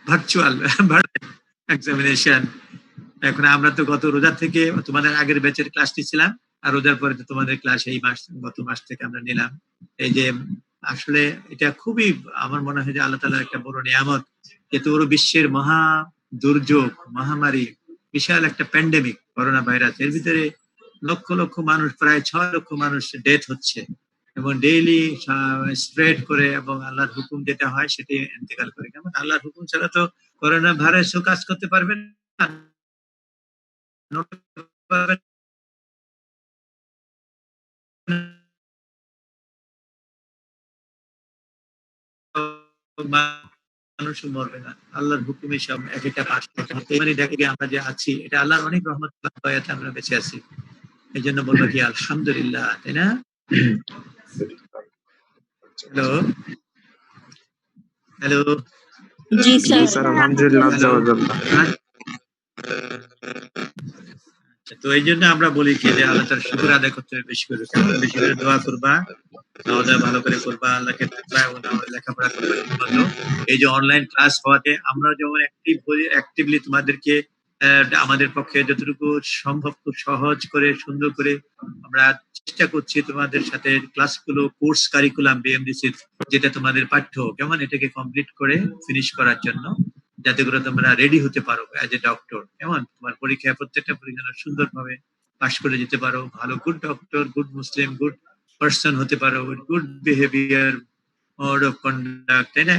Virtual examination. এখন আমরা তো গত রোজা থেকে তোমাদের আগের ব্যাচের ক্লাস নিচ্ছিলাম, আর রোজার পরে তো তোমাদের ক্লাস এই মাস, গত মাস থেকে আমরা নিলাম। এই যে আসলে এটা খুবই আমার মনে হয় যে আল্লাহ তাআলার একটা বড় নিয়ামত। এত বড় বিশ্বের মহা দুর্যোগ, মহামারী, বিশাল একটা প্যান্ডেমিক করোনা ভাইরাস, এর ভিতরে লক্ষ লক্ষ মানুষ, প্রায় 6 লক্ষ মানুষ ডেথ হচ্ছে, এবং ডেইলি স্প্রেড করে, এবং আল্লাহর হুকুম যেটা হয় সেটাই ইন্তেকাল করে। কেমন? আল্লাহর হুকুম ছাড়া তো করোনা ভাইরাসও কাজ করতে পারবে না। মানুষও মরবে না, আল্লাহর হুকুমে সব এক একটা পাশ মানে দেখে আমরা যে আছি এটা আল্লাহর অনেক রহমত দয়াতে আমরা বেঁচে আছি, এই জন্য বলবো কি আলহামদুলিল্লাহ, তাই না? হ্যালো হ্যালো জি স্যার। স্যার আলহামদুলিল্লাহ তো এই জন্য আমরা বলি কি যে আল্লাহ তার শুকর আদায় করতে বেশি করে দোয়া করবা, ভালো করে করবা, আল্লাহকে ডাকবা এবং লেখাপড়া করবা ঠিকমতো। এই যে অনলাইন ক্লাস হওয়াতে আমরা যেমন অ্যাক্টিভলি তোমাদেরকে আমাদের পক্ষে যতটুকু সম্ভব খুব সহজ করে সুন্দর করে আমরা চেষ্টা করছি তোমাদের সাথে ক্লাসগুলো কোর্স কারিকুলাম বিএমডিসি যেটা তোমাদের পাঠ্য কেমন এটাকে কমপ্লিট করে ফিনিশ করার জন্য, যাতে করে তোমরা রেডি হতে পারো অ্যাজ এ ডক্টর, কেমন তোমার পরীক্ষায় প্রত্যেকটা পরীক্ষা সুন্দরভাবে পাশ করে যেতে পারো, ভালো গুড ডক্টর, গুড মুসলিম, গুড পার্সন হতে পারো, good behaviour, mode of conduct, তাই না?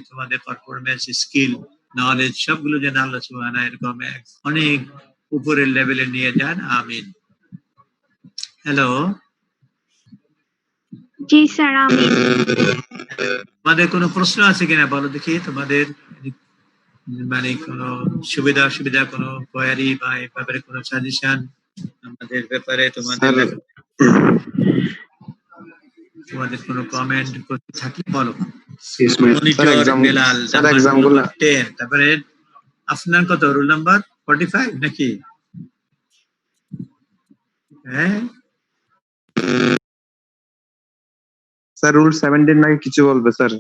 তোমাদের পারফরমেন্স, স্কিল, নলেজ সবগুলো যেন আল্লাহ সুবহানাহু এরকম অনেক উপরের লেভেলে নিয়ে যান, আমিন। হ্যালো জি স্যার, আমিন। তোমাদের কোনো প্রশ্ন আছে কিনা বলো দেখি, তোমাদের মানে কোনো সুবিধা অসুবিধা, কোনো কোয়ারি বা এই ব্যাপারে কোনো সাজেশন আমাদের ব্যাপারে তোমাদের কোনো কমেন্ট করতে থাকলে বলো। বেলাল তারপরে আপনার কত রোল নাম্বার 45 নাকি? হ্যাঁ স্যার রুল 17 নাকি কিছু বলবে স্যার?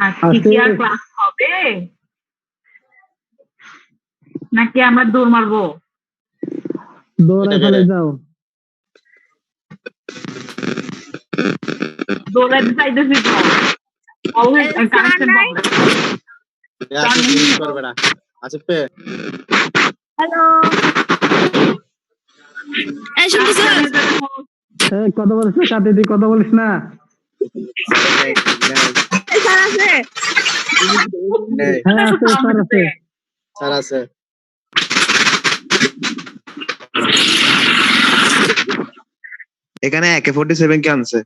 আজকে কি আর ক্লাস হবে নাকি আমরা দৌড় মারবো? দৌড়ে ফেলে যাও। দৌড়াইতে চাইতেছি তো অলওয়েজ কানেকশন করবে না আসিফ পে। হ্যালো কথা বলিস না, কাটে তুই কথা বলিস না। স্যার আছে? হ্যাঁ আছে, স্যার আছে, স্যার আছে। এখানে AK-47 কে আনছে?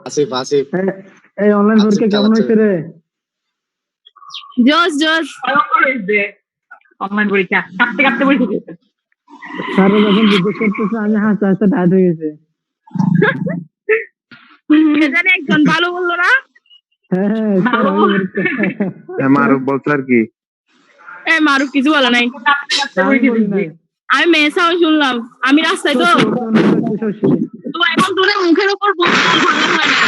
আসিফ আসিফ। এই অনলাইন পরীক্ষা কেমন হয়েছে রে? জজ জজ অনলাইন পরীক্ষা কাটতে কাটতে পরীক্ষা স্যার যখন জিজ্ঞেস করতেছে আমি হাসতে হাসতে টায়ার্ড হয়ে গেছে। জানে একজন ভালো বললো না? হ্যাঁ মারুফ বলছে আর কি? মারুফ কিছু বলে নাই, আমি মেসাও শুনলাম, আমি রাস্তায় তো এখন তোর মুখের উপর বল, ভালো হয় না,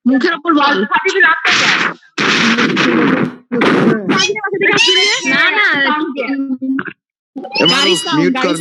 মুখের উপর বল। না না মিউট কর